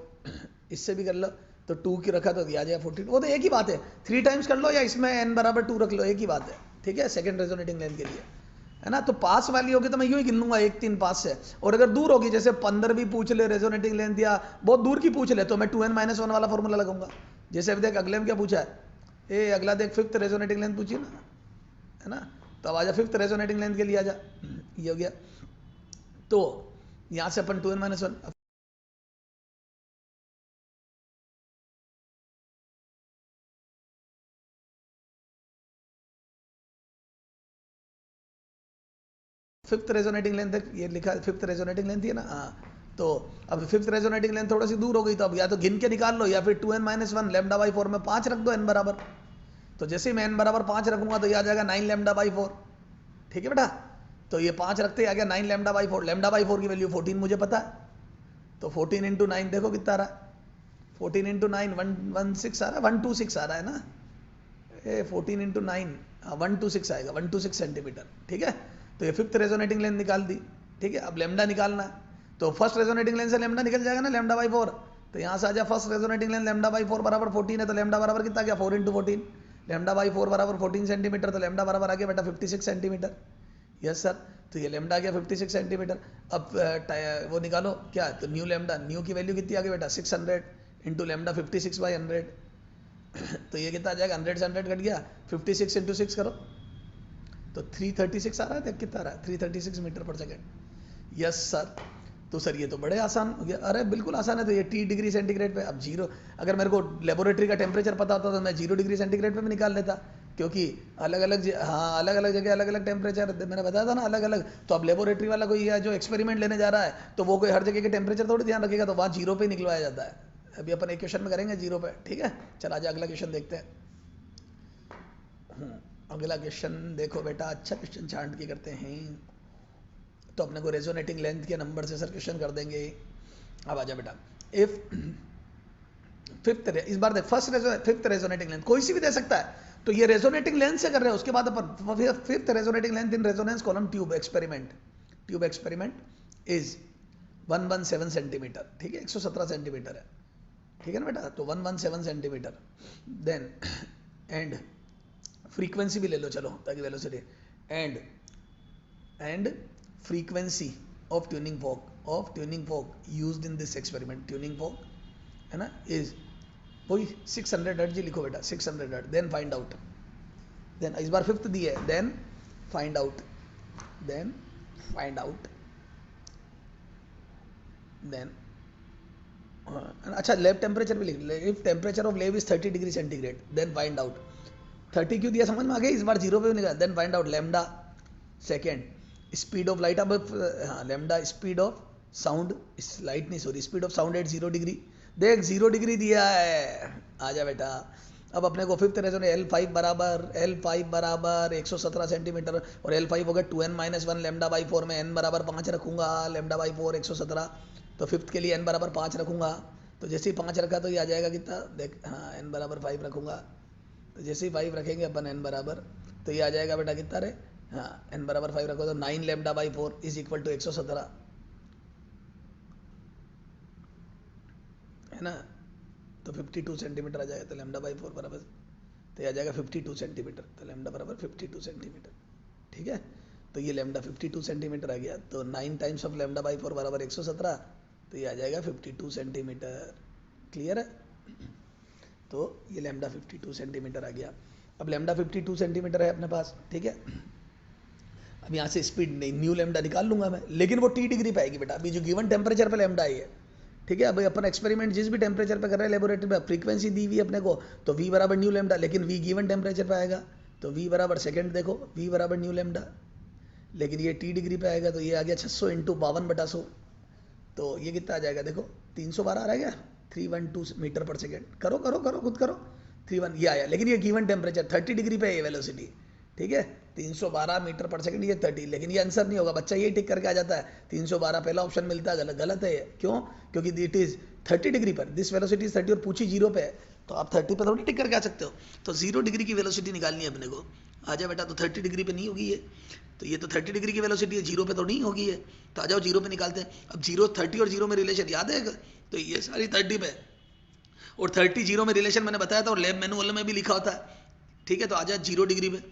इससे भी कर लो, तो 2 की रखा तो ये आ जाएगा 42, वो तो एक ही बात है, 3 टाइम्स कर लो या इसमें n बराबर 2 रख लो, एक ही बात है, ठीक है, सेकंड रेजोनेटिंग लेंथ के लिए, है ना। तो पास वाली होगी तो मैं यूं ही गिन लूंगा 1 3 पास से, और अगर दूर होगी जैसे 15 भी पूछ ले रेजोनेटिंग लेंथ, या बहुत दूर की पूछ ले, तो मैं 2n माइनस वन वाला फॉर्मूला लगाऊंगा। जैसे अभी देख अगले में क्या पूछा है, अगला देख फिफ्थ रेजोनेटिंग लेंथ पूछी ना, है ना, तो अब आजा फिफ्थ रेजोनेटिंग लेंथ के लिए आजा, ये हो गया, तो यहाँ से अपन 2n minus one, fifth resonating length ये लिखा है, फिफ्थ रेजोनेटिंग लेंथ है ना, हाँ। तो अब फिफ्थ रेजोनेटिंग लेंथ थोड़ी सी दूर हो गई, तो अब या तो गिन के निकाल लो या फिर 2n-1 लैम्डा बाई 4 में 5 रख दो n बराबर। तो जैसे ही मैं n बराबर 5 रखूंगा तो ये आ जाएगा 9 लैम्डा बाई 4। ठीक है बेटा, तो ये 5 रखते ही आ गया 9 लैम्डा बाई 4। लैम्डा बाई 4 की वैल्यू 14 मुझे पता है, तो 14 इंटू 9 देखो कितना आ रहा है, 14 इंटू 9 116 आ रहा है, 126 आ रहा है ना, 14 इंटू 9 126 आएगा, 126 सेंटीमीटर। ठीक है, तो ये फिफ्थ रेजोनेटिंग लेंथ निकाल दी। ठीक है, अब लेमडा निकालना है, तो फर्स्ट रेजोनेटिंग लेंथ से लेमडा निकल जाएगा ना, लेमडा बाई 4। तो यहाँ से आ जाए first resonating length lambda by 4 बराबर 14 है, तो लेमडा बराबर कितना गया 4 इंटू 14, लेमडा बाई 4 बराबर 14 सेंटीमीटर, तो लेमडा बराबर आ गया बेटा 56 सेंटीमीटर। यस सर, तो ये लेमडा आ गया 56 सेंटीमीटर। अब वो निकालो क्या, तो न्यू लेमडा, न्यू की वैल्यू कितनी आ गई बेटा 600 इंटू लेमडा 56 बाई 100, तो ये कितना आ जाएगा 100 से 100 कट गया, 56 इंटू 6 करो तो 336 आ रहा है, देख कितना आ रहा है 336 मीटर पर सेकेंड। यस सर, तो सर ये तो बड़े आसान हो गया। अरे बिल्कुल आसान है, तो ये T डिग्री सेंटीग्रेड पे, अब जीरो, अगर मेरे को लेबोरेटरी का टेम्परेचर पता होता तो मैं 0 डिग्री सेंटीग्रेड पे भी निकाल लेता, क्योंकि अलग अलग, हाँ अलग अलग जगह अलग अलग टेम्परेचर, मैंने बताया था ना अलग अलग। तो अब लेबोरेटरी वाला कोई जो एक्सपेरिमेंट लेने जा रहा है तो वो कोई हर जगह के टेम्परेचर थोड़ी ध्यान रखेगा, तो वहाँ 0 पे निकलवाया जाता है। अभी अपन एक क्वेश्चन में करेंगे 0 पे। ठीक है, चल आज अगला क्वेश्चन देखते हैं। अगला क्वेश्चन देखो बेटा, अच्छा क्वेश्चन छांट के करते हैं, तो अपने को रेजोनेटिंग लेंथ के नंबर से सर क्वेश्चन कर देंगे। अब आजा बेटा, इफ फिफ्थ, इस बार देख फिफ्थ रेजोनेटिंग लेंथ कोई सी भी दे सकता है, तो ये रेजोनेटिंग लेंथ से कर रहे हैं। उसके बाद अपन fifth resonating length in resonance column tube experiment, tube experiment is 117 centimetre. ठीक है, 117 सेंटीमीटर है। ठीक है ना बेटा, तो 117 सेंटीमीटर। देन एंड फ्रीक्वेंसी भी ले लो चलो, ताकि velocity and frequency of tuning folk used in this experiment, tuning फोक है ना, इज वही 600 हर्ट्ज जी लिखो बेटा, 600 hertz. Then find out, then इस बार फिफ्थ दी है, देन फाइंड आउट, देन अच्छा लैब टेम्परेचर भी लिख ले, if temperature of lab is 30 degree centigrade, then find out, 30 क्यों दिया समझ में आ गया, इस बार 0 पे भी निकाल। Then find out lambda, second speed of light, अब हाँ lambda speed of sound, light नहीं sorry, speed of sound at 0 degree, देख 0 डिग्री दिया है। आजा बेटा, अब अपने को फिफ्थ रेजोनेटिंग L5 बराबर 117 सेंटीमीटर, और L5 हो गया 2n-1 लैम्डा बाई 4 में n बराबर 5 रखूंगा, लैम्डा बाई 4 117, तो फिफ्थ के लिए n बराबर 5 रखूंगा, तो जैसे ही 5 रखा तो ये आ जाएगा कितना, देख हाँ n बराबर 5 रखूंगा, तो जैसे ही 5 रखेंगे अपन n बराबर, तो ये आ जाएगा बेटा कितना रे, हाँ n बराबर 5 रखो तो 9 lambda by 4 is equal to 117 है ना, तो 52 सेंटीमीटर आ जाएगा, तो लैम्डा बाई 4 बराबर, तो ये आ जाएगा 52 सेंटीमीटर, तो लैम्डा बराबर 52 सेंटीमीटर। ठीक है, तो ये लैम्डा 52 सेंटीमीटर आ गया, तो 9 टाइम्स ऑफ लैम्डा बाई 4 बराबर 117, तो ये आ जाएगा 52 सेंटीमीटर। क्लियर है, तो ये लैम्डा 52 सेंटीमीटर आ गया। अब लैम्डा 52 सेंटीमीटर है अपने पास। ठीक है, अब यहाँ से स्पीड नहीं, न्यू लैम्डा निकाल लूंगा मैं, लेकिन वो T डिग्री पे आएगी बेटा, अभी जो गिवन टेम्परेचर पे लैम्डा आई है। ठीक है, अभी अपन एक्सपेरिमेंट जिस भी टेम्परेचर पे कर रहे हैं लेबोरेटरी में, फ्रीक्वेंसी दी हुई अपने को, तो V बराबर न्यू लैम्डा, लेकिन V गिवन टेम्परेचर पे आएगा, तो V बराबर सेकेंड देखो, V बराबर न्यू लैम्डा, लेकिन ये T डिग्री पे आएगा, तो ये आ गया 600 इंटू 52/100, तो ये कितना आ जाएगा देखो 312 आ रहा है क्या, 312 मीटर पर सेकेंड, करो खुद करो, 31 ये आया, लेकिन ये गिवन टेम्परेचर 30 डिग्री पे है ये वेलोसिटी। ठीक है, 312 मीटर पर सेकंड, ये 30, लेकिन ये आंसर नहीं होगा, बच्चा ये टिक करके आ जाता है 312, पहला ऑप्शन मिलता है, गलत है ये, क्यों, क्योंकि इट इज 30 डिग्री पर, दिस वेलोसिटी इज 30 और पूछी 0 पे है, तो आप 30 पे थोड़ी टिक करके आ सकते हो, तो 0 डिग्री की वेलोसिटी निकालनी है अपने को। आ जाए बेटा, तो 30 डिग्री पे नहीं होगी ये, तो ये तो 30 डिग्री की वेलोसिटी है, 0 पे तो नहीं होगी ये, तो आ जाओ 0 पे निकालते हैं। अब 0 30 और 0 में रिलेशन याद है, तो ये सारी 30 पे, और 30 0 में रिलेशन मैंने बताया था, और लैब मैनुअल में भी लिखा होता है। ठीक है, तो आ जाए 0 डिग्री पे,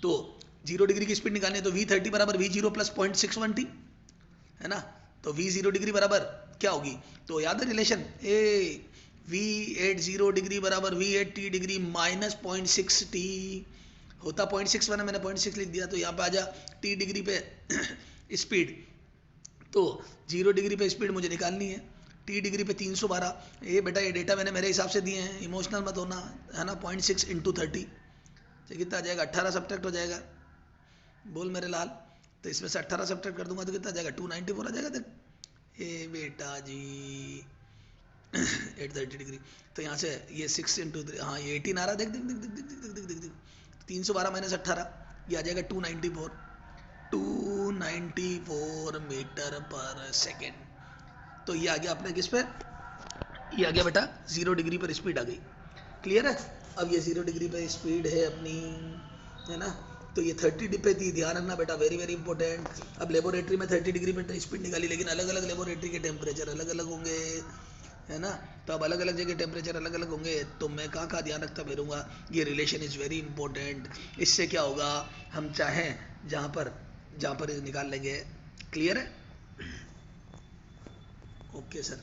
तो 0 डिग्री की स्पीड निकालनी है, तो V30 बराबर V0 प्लस 0.61t है ना, तो V0 डिग्री बराबर क्या होगी, तो याद है रिलेशन, V80 डिग्री बराबर V80 डिग्री माइनस 0.6t होता, 0.61 है, मैंने 0.6 लिख दिया, तो यहाँ पे आ जा T डिग्री पे स्पीड, तो 0 डिग्री पे स्पीड मुझे निकालनी है, T डिग्री पे 312, ये बेटा ये डेटा मैंने मेरे हिसाब से दिए हैं, इमोशनल मत होना है ना, 0.6 इंटू 30 कितना आ जाएगा, 18 सब्ट्रैक्ट हो जाएगा, बोल मेरे लाल, तो इसमें से 18 सब्ट्रैक्ट कर दूंगा तो कितना आ जाएगा 294 आ जाएगा। देख ए बेटा जी 830 डिग्री। तो यहाँ से ये 6 इंटू, हाँ ये 18 आ रहा, देख देख देख देख देख देख देख देख देख 312 माइनस 18 ये आ जाएगा 294 मीटर पर सेकेंड। तो ये आ गया अपने किस पे, ये आ गया बेटा 0 डिग्री पर स्पीड आ गई। क्लियर है। अब ये 0 डिग्री पर स्पीड है अपनी, है ना। तो ये 30 पे थी, ध्यान रखना बेटा, वेरी वेरी इंपॉर्टेंट। अब लेबोरेटरी में 30 डिग्री पे स्पीड निकाली, लेकिन अलग अलग लेबोरेटरी के टेम्परेचर अलग अलग होंगे, है ना। तो अब अलग अलग जगह टेम्परेचर अलग अलग होंगे, तो मैं कहाँ ध्यान रखता फिरूंगा। ये रिलेशन इज़ वेरी इंपॉर्टेंट। इससे क्या होगा, हम चाहें जहाँ पर निकाल लेंगे। क्लियर है। Okay sir.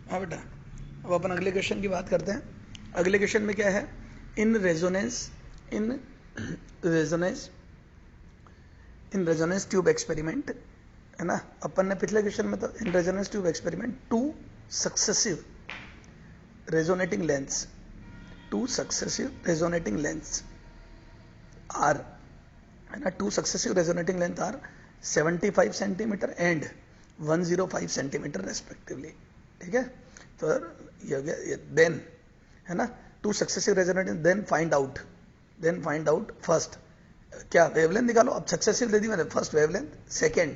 हाँ बेटा, अब अपन अगले क्वेश्चन की बात करते हैं। अगले क्वेश्चन में क्या है, इन रेजोनेंस ट्यूब एक्सपेरिमेंट, है ना। अपन ने पिछले क्वेश्चन में तो in resonance tube experiment two successive resonating lengths are, है ना, two successive resonating length are 75 centimetre and 105 centimetre respectively. ठीक है। तो ये हो गया, देन, है ना, two successive resonating, then find out first, क्या वेवलेंथ निकालो। अब सक्सेसिव दे दी मैंने, फर्स्ट वेवलेंथ, सेकेंड,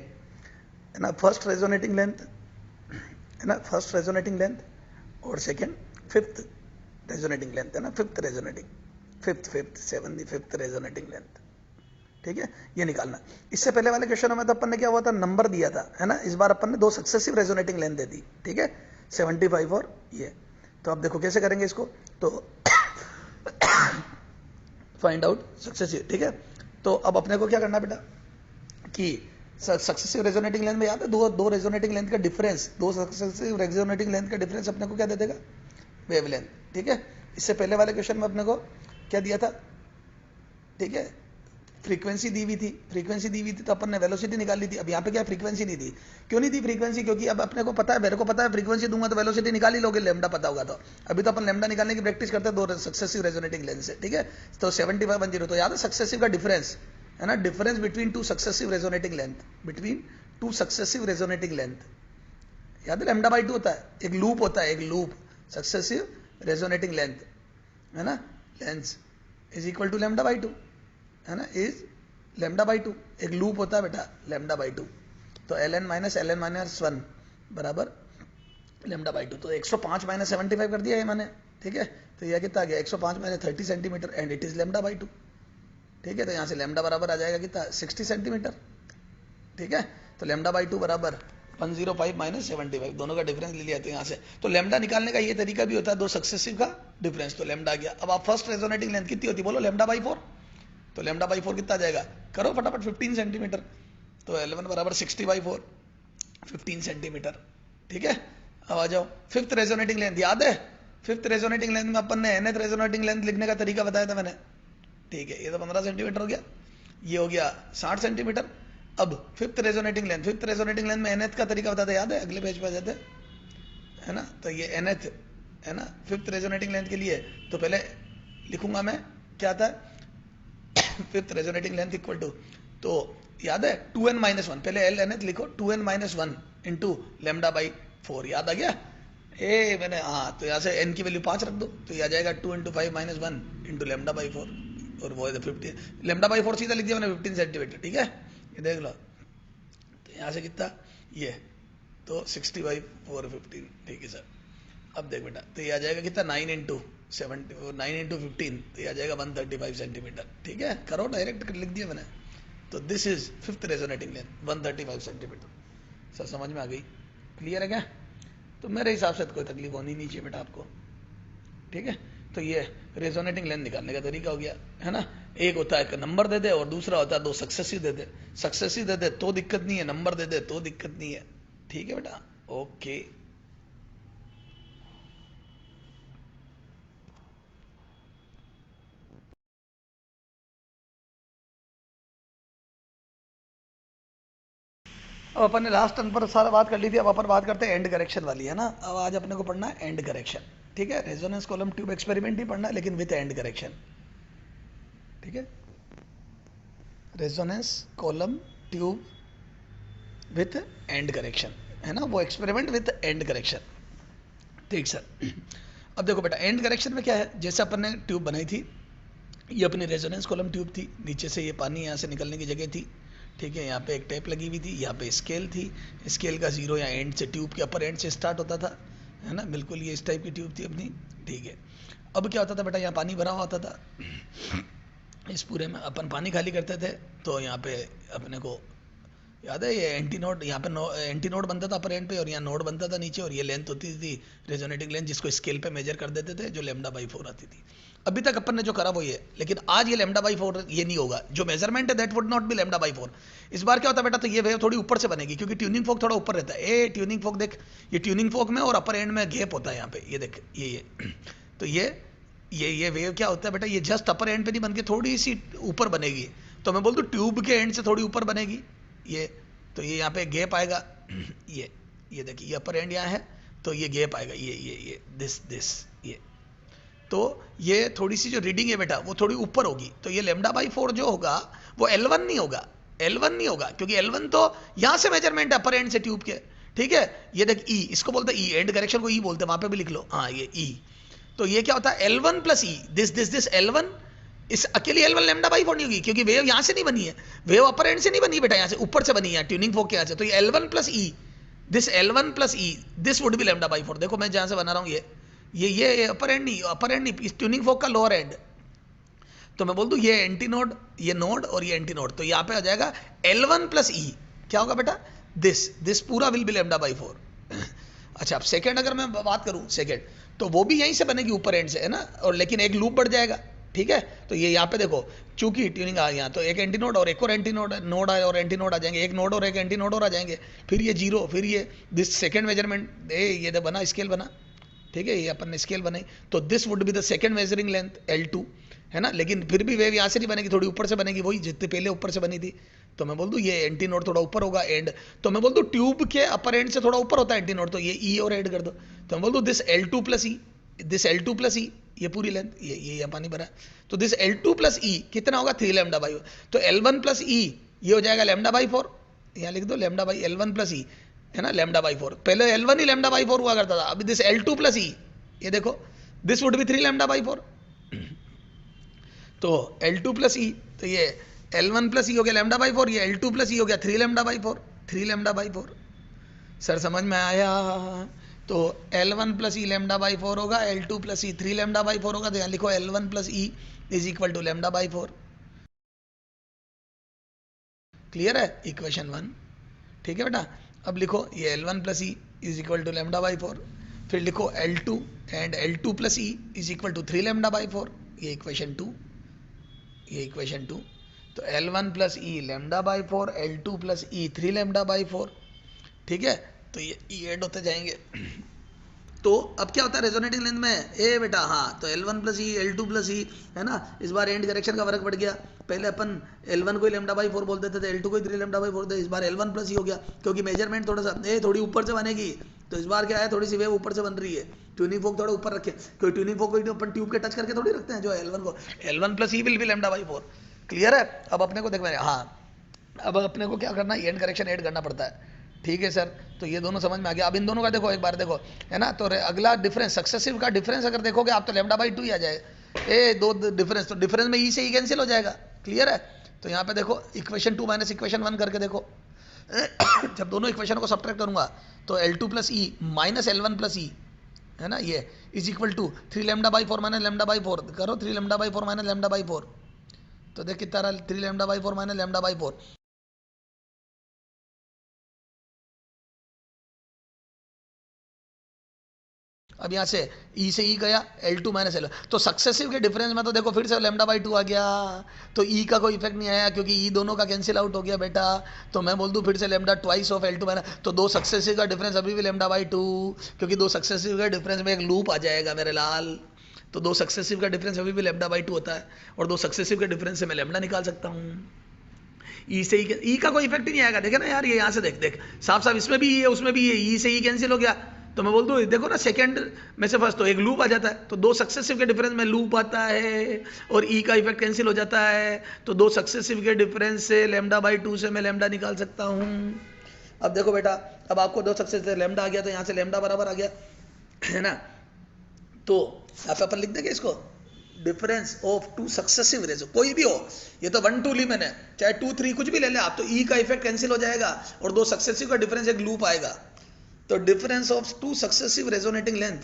है ना, फर्स्ट रेजोनेटिंग लेंथ, है ना, फर्स्ट रेजोनेटिंग लेंथ, और सेकेंड फिफ्थ रेजोनेटिंग लेंथ, है ना, फिफ्थ रेजोनेटिंग लेंथ। ठीक है, ये निकालना। इससे पहले वाले क्वेश्चनों में तो अपन ने क्या हुआ था, नंबर दिया था, है ना। इस बार अपन ने दो सक्सेसिव रेजोनेटिंग लेंथ दे दी। ठीक है, 75 और ये। तो अब देखो कैसे करेंगे इसको, तो फाइंड आउट सक्सेसिव। ठीक है, तो अब अपने को क्या करना बेटा कि सक्सेसिव रेजोनेटिंग लेंथ में याद है, दो रेजोनेटिंग लेंथ का डिफरेंस, दो सक्सेसिव रेजोनेटिंग लेंथ का डिफरेंस अपने को क्या दे देगा, वेवलेंथ। ठीक है, इससे पहले वाले क्वेश्चन में अपने को क्या दिया था, ठीक है, फ्रीक्वेंसी दी हुई थी, तो अपन ने वेलोसिटी निकाल ली थी। अब यहाँ पे क्या फ्रीक्वेंसी नहीं दी, क्यों नहीं दी फ्रीक्वेंसी, क्योंकि अब अपने को पता है, मेरे को पता है फ्रीक्वेंसी दूंगा तो वेलोसिटी निकाल ही लोगे, लेमडा पता होगा तो। अभी तो अपन लेमडा निकालने की प्रैक्टिस करते हैं दो सक्सेसिव रेजोनेटिंग लेंथ से। ठीक है, तो 75 तो याद है सक्सेसिव का डिफरेंस, है ना, difference between two successive resonating length, याद है, लेमडा बाई 2 होता है, एक लूप सक्सेसिव रेजोनेटिंग लेंथ, है ना, length is equal to lambda by 2, है ना, इज लेमडा बाई 2, एक लूप होता है बेटा लेमडा बाई 2। तो ln माइनस 1 बराबर लेमडा बाई 2। तो 105 माइनस 75 कर दिया है मैंने। ठीक है, तो यह कितना आ गया, 105 minus 30 centimetre and it is lambda by 2। ठीक है, तो यहाँ से लेमडा बराबर आ जाएगा कितना, 60 सेंटीमीटर। ठीक है, तो लेमडा बाई 2 बराबर 105 माइनस 75, दोनों का डिफरेंस ले लिया। तो यहाँ से तो लेमडा निकालने का ये तरीका भी होता है, दो सक्सेसिव का डिफरेंस, तो लेमडा आ गया। अब आप फर्स्ट रेजोनेटिंग लेंथ कितनी होती है बोलो, लेमडा बाई 4। तो लेमडा बाई 4 कितना आ जाएगा, करो फटाफट, 15 सेंटीमीटर। तो 11 बराबर 60 बाई 4, 15 सेंटीमीटर। ठीक है, अब आ जाओ फिफ्थ रेजोनेटिंग लेंथ, याद है फिफ्थ रेजोनेटिंग लेंथ में अपन ने nth रेजोनेटिंग लेंथ लिखने का तरीका बताया था मैंने। ठीक है, ये तो 15 सेंटीमीटर हो गया, ये हो गया 60 सेंटीमीटर। अब फिफ्थ रेजोनेटिंग लेंथ में nth का तरीका बताते, याद है, अगले पेज पे जाते, है ना। तो ये nth, है ना, फिफ्थ रेजोनेटिंग लेंथ के लिए तो पहले लिखूंगा मैं, क्या था, fifth resonating length equal to, तो याद है 2n माइनस 1, पहले एल nth लिखो, 2n minus 1 into lambda by 4, याद आ गया। ए मैंने, हाँ, तो यहाँ से n की वैल्यू 5 रख दो, तो ये आ जाएगा 2 into 5 minus 1 into lambda by 4, और वो है 50, लेमडा बाई 4 सीधा लिख दिया मैंने 15 सेंटीमीटर। ठीक है, ये देख लो, तो यहाँ से कितना, ये तो 60 बाई 4 15। ठीक है सर, अब देख बेटा, तो ये आ जाएगा कितना, 9 इंटू 15, तो ये आ जाएगा 135 सेंटीमीटर। ठीक है, करो डायरेक्ट लिख दिया मैंने। तो this is fifth resonating length 135 centimetre. Sir समझ में आ गई, क्लियर है क्या। तो मेरे हिसाब से तो कोई तकलीफ होनी नहीं चाहिए बेटा आपको। ठीक है, तो ये रेजोनेटिंग लेंथ निकालने का तरीका हो गया, है ना। एक होता है नंबर दे दे, और दूसरा होता है दो सक्सेसिव दे दे। सक्सेसिव दे दे तो दिक्कत नहीं है, नंबर दे दे तो दिक्कत नहीं है। ठीक है बेटा, ओके। अब अपन ने लास्ट टर्म पर सारा बात कर ली थी, अब अपन बात करते हैं एंड करेक्शन वाली, है ना। अब आज अपने को पढ़ना है एंड करेक्शन, ठीक है। रेजोनेंस कॉलम ट्यूब एक्सपेरिमेंट ही पढ़ना है लेकिन विथ एंड करेक्शन, ठीक है। Resonance column tube with and correction, है ना, वो एक्सपेरिमेंट विथ एंड करेक्शन, ठीक सर। अब देखो बेटा एंड करेक्शन में क्या है, जैसे अपन ने ट्यूब बनाई थी, ये अपनी रेजोनेंस कॉलम ट्यूब थी, नीचे से ये पानी यहाँ से निकलने की जगह थी, ठीक है। यहाँ पे एक टेप लगी हुई थी, यहाँ पे स्केल थी, स्केल का जीरो यहाँ एंड से, ट्यूब के अपर एंड से स्टार्ट होता था, है ना, बिल्कुल ये इस टाइप की ट्यूब थी अपनी, ठीक है। अब क्या होता था बेटा, यहाँ पानी भरा हुआ होता था, इस पूरे में अपन पानी खाली करते थे, तो यहाँ पे अपने को याद है ये एंटी नोड, यहाँ पे एंटी नोड बनता था अपर एंड पे, और यहाँ नोड बनता था नीचे, और ये लेंथ होती थी रेजोनेटिंग लेंथ, जिसको स्केल पे मेजर कर देते थे, जो λ/4 आती थी। अभी तक अपन ने जो करा वो ये, लेकिन आज ये λ/4 ये नहीं होगा, जो मेजरमेंट है दैट वुड नॉट बी λ/4। इस बार क्या होता है बेटा, तो ये वेव थोड़ी ऊपर से बनेगी, क्योंकि ट्यूनिंग फोक थोड़ा ऊपर रहता है। ए ट्यूनिंग फोक देख, ये ट्यूनिंग फोक में और अपर एंड में गैप होता है यहाँ पे, ये देख ये तो ये वेव क्या होता है बेटा, ये जस्ट अपर एंड पे नहीं बन के थोड़ी सी ऊपर बनेगी, तो मैं बोल दूँ ट्यूब के एंड से थोड़ी ऊपर बनेगी ये, तो ये यहाँ पे गैप आएगा, ये देखिए ये अपर एंड यहाँ है, तो ये गैप आएगा, ये दिस ये, तो ये थोड़ी सी जो रीडिंग है बेटा वो थोड़ी ऊपर होगी, तो ये λ/4 जो होगा वो L1 नहीं होगा, L1 नहीं होगा, क्योंकि L1 तो यहाँ से मेजरमेंट है अपर एंड से ट्यूब के, ठीक है। ये देख ई, इसको बोलते हैं ई, एंड करेक्शन को ई बोलते हैं, वहां पे भी लिख लो, हाँ ये ई। तो ये क्या होता है L1 plus e, this L1, इस अकेली L1 λ/4 नहीं होगी, क्योंकि वेव यहाँ से नहीं बनी है, वेव अपर एंड से नहीं बनी बेटा, यहाँ से ऊपर से बनी है ट्यूनिंग फोक के यहाँ से, तो ये L1 plus e, this L1 plus e, this would be λ/4। देखो मैं जहाँ से बना रहा हूँ ये अपर एंड नहीं, इस ट्यूनिंग फोक का लोअर एंड, तो मैं बोल दूं ये एंटी नोड, ये नोड और ये एंटी नोड, तो यहाँ पे आ जाएगा L1 प्लस ई, क्या होगा बेटा, दिस पूरा विल बी λ/4। अच्छा अब सेकेंड अगर मैं बात करूं सेकेंड, तो वो भी यहीं से बनेगी ऊपर एंड से, है ना, और लेकिन एक लूप बढ़ जाएगा, ठीक है। तो ये यहाँ पे देखो चूंकि ट्यूनिंग आ यहाँ, तो एक एंटी नोड और एक और एंटी नोड और एंटी नोड आ जाएंगे, एक नोड और एक एंटी नोड और आ जाएंगे, फिर ये जीरो, फिर ये दिस सेकेंड मेजरमेंट, ये बना स्केल बना, ठीक है, ये अपन ने स्केल बनाई, तो this would be the second measuring length L2, है ना, लेकिन फिर भी वेव यहाँ से नहीं बनेगी, थोड़ी ऊपर से बनेगी, वही जितने पहले ऊपर से बनी थी, तो मैं बोल दूँ ये एंटी नोड थोड़ा ऊपर होगा एंड, तो मैं बोल दूँ ट्यूब के अपर एंड से थोड़ा ऊपर होता है एंटी नोड, तो ये ई और ऐड कर दो, तो मैं बोल दूँ this L2 plus e, this L2 plus e, ये पूरी लेंथ, ये पानी भरा, तो दिस L2 प्लस ई कितना होगा 3 λ/4, तो L1 प्लस ई ये हो जाएगा λ/4, यहाँ लिख दो L1 प्लस ई, है ना, λ/4, पहले L1 ही λ/4 हुआ करता था, अभी दिस L2 प्लस ई, ये देखो दिस वुड बी 3 λ/4, तो L2 प्लस ई, तो ये L1 प्लस ई हो गया λ/4, ये L2 प्लस ई हो गया 3 λ/4, सर समझ में आया। तो L1 प्लस ई λ/4 होगा, L2 प्लस ई 3 λ/4 होगा, तो यहाँ लिखो L1 plus e is equal to λ/4, clear है इक्वेशन 1, ठीक है बेटा। अब लिखो ये L1 plus e is equal to λ/4, फिर लिखो L2 and L2 plus e is equal to 3 λ/4, ये इक्वेशन 2, ये इक्वेशन 2, तो L1 प्लस ई λ/4, L2 प्लस ई 3 λ/4, ठीक है, तो ये ऐड होते जाएंगे। तो अब क्या होता है रेजोनेटिंग लेंथ में, ए बेटा हाँ, तो L1 प्लस ई L2 प्लस ई, है ना, इस बार एंड करेक्शन का फर्क पड़ गया, पहले अपन L1 को ही λ/4 बोलते थे, L2 को ही 3 λ/4 थे, इस बार L1 प्लस ई हो गया, क्योंकि मेजरमेंट थोड़ा सा थोड़ी ऊपर से बनेगी, तो इस बार क्या है थोड़ी सी वेव ऊपर से बन रही है, ट्यूनिंग फोक थोड़ा ऊपर रखे, क्योंकि ट्यूनिंग फोक को अपन ट्यूब के टच करके थोड़ी रखते हैं, जो L1 को, L1 plus e will be λ/4, clear है। अब अपने को देख मैंने, हाँ अब अपने को क्या करना है, एंड करेक्शन ऐड करना पड़ता है, ठीक है सर। तो ये दोनों समझ में आ गया। अब इन दोनों का देखो एक बार देखो, है ना, तो अगला डिफरेंस सक्सेसिव का डिफरेंस अगर देखोगे आप, तो λ/2 ही आ जाए, दो डिफरेंस, तो डिफरेंस में ई से ई कैंसिल हो जाएगा, क्लियर है। तो यहाँ पे देखो इक्वेशन 2 माइनस इक्वेशन 1 करके देखो, जब दोनों इक्वेशन को सब्ट्रैक्ट करूंगा तो L2 plus E minus L1 plus ई, है ना, ये इज इक्वल टू 3 λ/4 माइनस λ/4 करो, 3 λ/4 माइनस λ/4, तो देख कितना रहा 3 λ/4 माइनस λ/4, अब यहाँ से ई से ई गया L2 माइनस L, तो सक्सेसिव के डिफरेंस में तो देखो फिर से λ/2 आ गया, तो ई का कोई इफेक्ट नहीं आया क्योंकि ई दोनों का कैंसिल आउट हो गया बेटा, तो मैं बोल दूं फिर से λ ट्वाइस ऑफ L2 माइनस, तो दो सक्सेसिव का डिफरेंस अभी भी λ/2, क्योंकि दो सक्सेसिव का डिफरेंस में एक लूप आ जाएगा मेरे लाल, तो दो सक्सेसिव का डिफरेंस अभी भी λ/2 होता है, और दो सक्सेसिव के डिफरेंस से मैं λ निकाल सकता हूँ, ई से ई का कोई इफेक्ट ही नहीं आएगा। देखे ना यार, ये यहाँ से देख देख साफ साफ, इसमें भी ई है उसमें भी ई से ई कैंसिल हो गया। तो मैं बोल दूँ देखो ना, सेकंड में से फर्स्ट तो एक लूप आ जाता है, तो दो सक्सेसिव के डिफरेंस में लूप आता है और ई का इफेक्ट कैंसिल हो जाता है। तो दो सक्सेसिव के डिफरेंस से λ/2 से मैं लैम्डा निकाल सकता हूँ। अब देखो बेटा, अब आपको दो सक्सेसिव लैम्डा आ गया, तो यहाँ से लैम्डा बराबर आ गया, है ना। तो यहाँ पे अपन लिख देंगे इसको, डिफरेंस ऑफ टू सक्सेसिव रेजो, कोई भी हो, ये तो 1 2 लिमिट है, चाहे 2 3 कुछ भी ले ले आप, तो ई का इफेक्ट कैंसिल हो जाएगा और दो सक्सेसिव का डिफरेंस एक लूप आएगा। तो difference of to successive resonating length,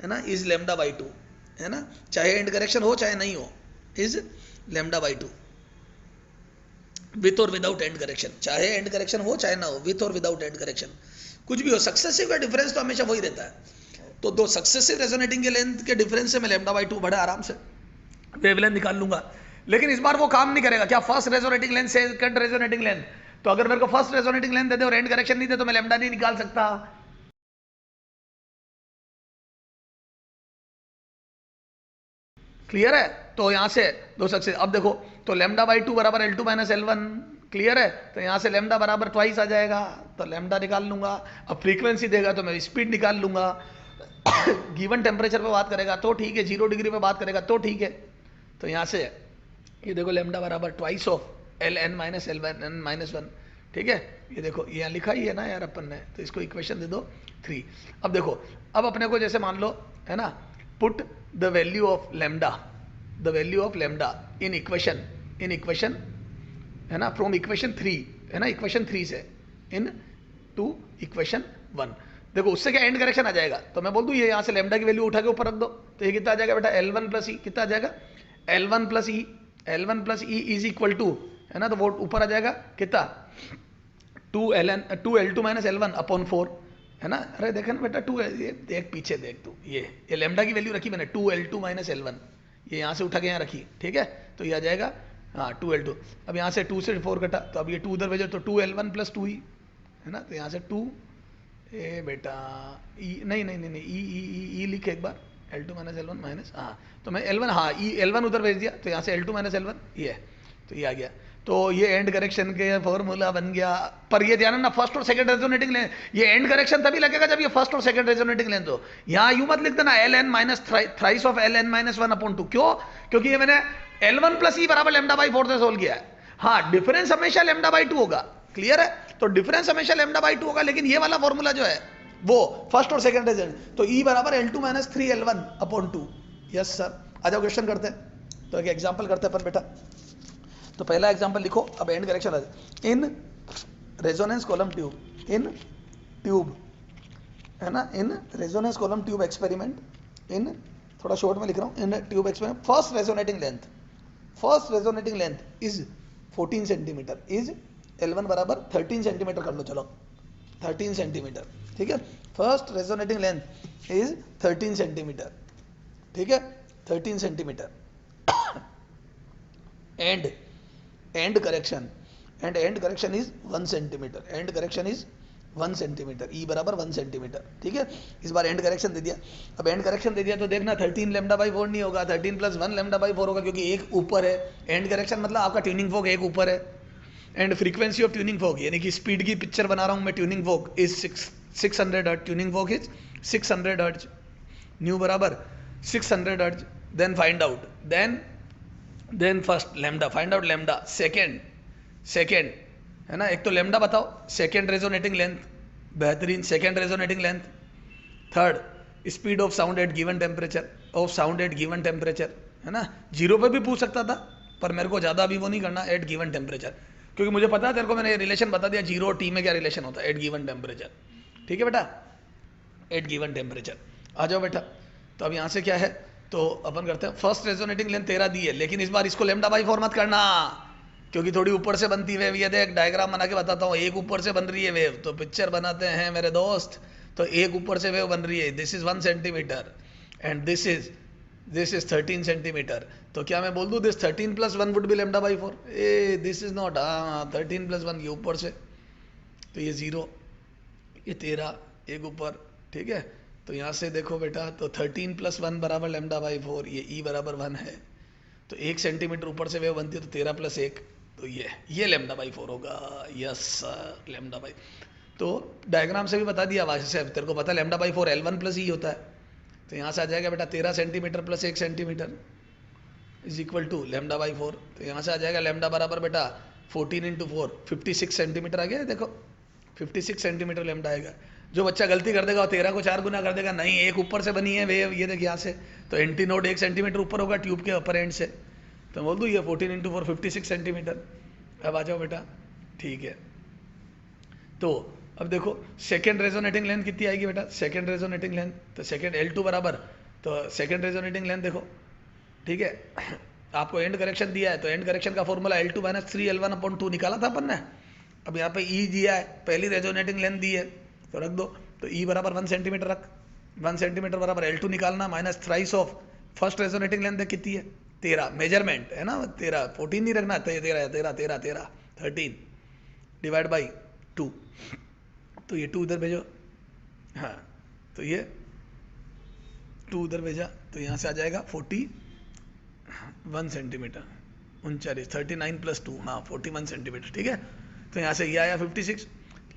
है ना, इज λ/2, है ना, चाहे एंड करेक्शन हो चाहे नहीं हो, इज λ/2 विथ और विदाउट एंड करेक्शन, चाहे एंड करेक्शन हो चाहे ना हो, विथ और विदाउट एंड करेक्शन, कुछ भी हो, सक्सेसिव का डिफरेंस तो हमेशा वही रहता है। तो दो सक्सेसिव रेजोनेटिंग के लेंथ के डिफरेंस से मैं λ/2 बड़ा आराम से वेवलेंथ निकाल लूंगा। लेकिन इस बार वो काम नहीं करेगा, क्या first resonating length second resonating length, तो अगर मेरे को फर्स्ट रेजोनेटिंग लेंथ दे दे और एंड करेक्शन नहीं दे तो मैं लैम्डा नहीं निकाल सकता। क्लियर है। तो यहां से दो सक्सेस, अब देखो तो λ/2 बराबर L2 - L1, क्लियर है। तो यहां से लैम्डा बराबर ट्वाइस आ जाएगा, तो लैम्डा निकाल लूंगा। अब फ्रीक्वेंसी देगा तो मैं स्पीड निकाल लूंगा। गिवन टेम्परेचर पे बात करेगा तो ठीक है, 0 डिग्री पे बात करेगा तो ठीक है। तो यहां से ये देखो लैम्डा बराबर ट्वाइस ऑफ Ln - L1n-1, ठीक है। ये देखो ये यहाँ लिखा ही है ना यार अपन ने, तो इसको इक्वेशन दे दो 3। अब देखो, अब अपने को जैसे मान लो, है ना, put the value of lambda, the value of lambda in equation, है ना, फ्रॉम इक्वेशन 3, है ना, इक्वेशन 3 से इन टू इक्वेशन 1। देखो उससे क्या एंड करेक्शन आ जाएगा, तो मैं बोल दूं ये यहाँ से लैम्डा की वैल्यू उठा के ऊपर रख दो, तो ये कितना आ जाएगा बेटा, L1 + E, कितना आ जाएगा, L1 + E is equal to, है ना, तो वो ऊपर आ जाएगा कितना, 2L2 - L1 अपॉन 4, है ना। अरे देखा ना बेटा, 2 ये देख पीछे देख तू, ये लैम्डा की वैल्यू रखी मैंने 2L2 - L1, ये यहाँ से उठा के यहाँ रखी, ठीक है। तो ये आ जाएगा हाँ 2L2। अब यहाँ से 2 से 4 कटा, तो अब ये 2 उधर भेजो तो 2L1 + 2E, है ना। तो यहाँ से 2 ए बेटा ई नहीं ई लिखे एक बार, L2 - L1 माइनस, हाँ तो मैं L1, हाँ ई L1 उधर भेज दिया, तो यहाँ से L2 - L1 ये है, तो ये आ गया। तो ये एंड करेक्शन के फॉर्मूला बन गया। पर ये ध्यान ना, फर्स्ट और सेकंड रेजोनेटिंग लेंथ, ये एंड करेक्शन तभी लगेगा जब ये फर्स्ट और सेकंड रेजोनेटिंग लेंथ हो। यहाँ यूं मत लिख देना Ln - थ्राइस ऑफ Ln - 1/2, क्यों, क्योंकि ये मैंने L1 + E बराबर λ/4 से सोल्व किया है। हाँ डिफरेंस हमेशा λ/2 होगा, क्लियर है। तो डिफरेंस हमेशा λ/2 होगा, लेकिन ये वाला फॉर्मूला जो है वो फर्स्ट और सेकंड रेजोनेंट, तो E बराबर L2 - 3L1/2। यस सर, आ जाओ क्वेश्चन करते हैं। तो एक एग्जांपल करते हैं अपन बेटा। तो पहला एग्जांपल लिखो, अब एंड करेक्शन आ जाए। In resonance column tube, in tube, है ना, in resonance column tube experiment, in थोड़ा शॉर्ट में लिख रहा हूँ, in tube experiment first resonating length is 14 centimetre, is L1 बराबर 13 सेंटीमीटर कर लो, चलो 13 सेंटीमीटर, ठीक है। First resonating length is 13 centimetre, ठीक है, 13 centimetre. End correction is 1 centimetre, end correction is 1 centimetre, e बराबर 1 सेंटीमीटर, ठीक है। इस बार एंड करेक्शन दे दिया। अब एंड करेक्शन दे दिया तो देखना 13 λ/4 नहीं होगा, 13 + 1 λ/4 होगा, क्योंकि एक ऊपर है। एंड करेक्शन मतलब आपका ट्यूनिंग फोक एक ऊपर है, and frequency of tuning fork, यानी कि स्पीड की पिक्चर बना रहा हूं मैं, tuning fork is 600 hertz, tuning fork is 600 hertz, new बराबर 600 hertz. Then find out, then first lambda, find out lambda, second, है ना, एक तो लैम्डा बताओ, सेकेंड रेजोनेटिंग लेंथ, बेहतरीन second resonating length. Third speed of sound at given temperature, है ना। 0 पे भी पूछ सकता था, पर मेरे को ज़्यादा अभी वो नहीं करना, एट गिवन टेम्परेचर, क्योंकि मुझे पता है तेरे को मैंने रिलेशन बता दिया 0 और T में क्या रिलेशन होता है, एट गिवन टेम्परेचर, ठीक है बेटा, एट गिवन टेम्परेचर। आ जाओ बेटा। तो अब यहाँ से क्या है, तो अपन करते हैं फर्स्ट रेजोनेटिंग लेंथ 13 दी है, लेकिन इस बार इसको λ/4 मत करना, क्योंकि थोड़ी ऊपर से बनती वेव, ये देख डायग्राम बना के बताता हूँ, एक ऊपर से बन रही है वेव, तो पिक्चर बनाते हैं मेरे दोस्त। तो एक ऊपर से वेव बन रही है, this is 1 centimetre and this is 13 centimetre. तो क्या मैं बोल दूँ दिस 13 + 1 वुड बी λ/4, ए दिस इज नॉट, 13 + 1 ये ऊपर से, तो ये 0, ये 13 एक ऊपर, ठीक है। तो यहाँ से देखो बेटा, तो 13 + 1 बराबर λ/4, ये E बराबर 1 है, तो 1 सेंटीमीटर ऊपर से वेव बनती है, तो 13 + 1, तो ये लेमडा बाई 4 होगा। Yes sir, lambda by. तो डायग्राम से भी बता दिया वहाँ से, तेरे को पता है लेमडा बाई 4 L1 प्लस ई होता है। तो यहाँ से आ जाएगा बेटा 13 centimetre plus 1 centimetre is equal to lambda by 4। तो यहाँ से आ जाएगा लेमडा बराबर बेटा 14 इंटू 4 56 सेंटीमीटर आ गया। देखो 56 सेंटीमीटर लेमडा आएगा। जो बच्चा गलती कर देगा और 13 को 4 गुना कर देगा, नहीं एक ऊपर से बनी है वेव, ये देख यहाँ से, तो एंटी नोड 1 सेंटीमीटर ऊपर होगा ट्यूब के अपर एंड से, तो बोल दूँ ये 14 इंटू 4 56 सेंटीमीटर। अब आ जाओ बेटा, ठीक है। तो अब देखो सेकेंड रेजोनेटिंग लेंथ कितनी आएगी बेटा, सेकेंड रेजोनेटिंग लेंथ, तो सेकेंड L2 बराबर, तो सेकेंड रेजोनेटिंग लेंथ देखो, ठीक है। आपको एंड करेक्शन दिया है, तो एंड करेक्शन का फॉर्मूला L2 माइनस 3L1/2 निकाला था अपन ने। अब यहाँ पे E दिया है, पहली रेजोनेटिंग लेंथ दी है, तो रख दो। तो E बराबर 1 सेंटीमीटर रख, 1 सेंटीमीटर बराबर L2 निकालना minus thrice of first resonating length कितनी है 13, मेजरमेंट है ना 13, 14 नहीं रखना, 13 डिवाइड बाई 2। तो ये 2 इधर भेजो, हाँ तो ये 2 उधर भेजा, तो यहाँ से आ जाएगा 41 सेंटीमीटर, 39 प्लस 2, हाँ 41 सेंटीमीटर, ठीक है। तो यहाँ से ये आया 56,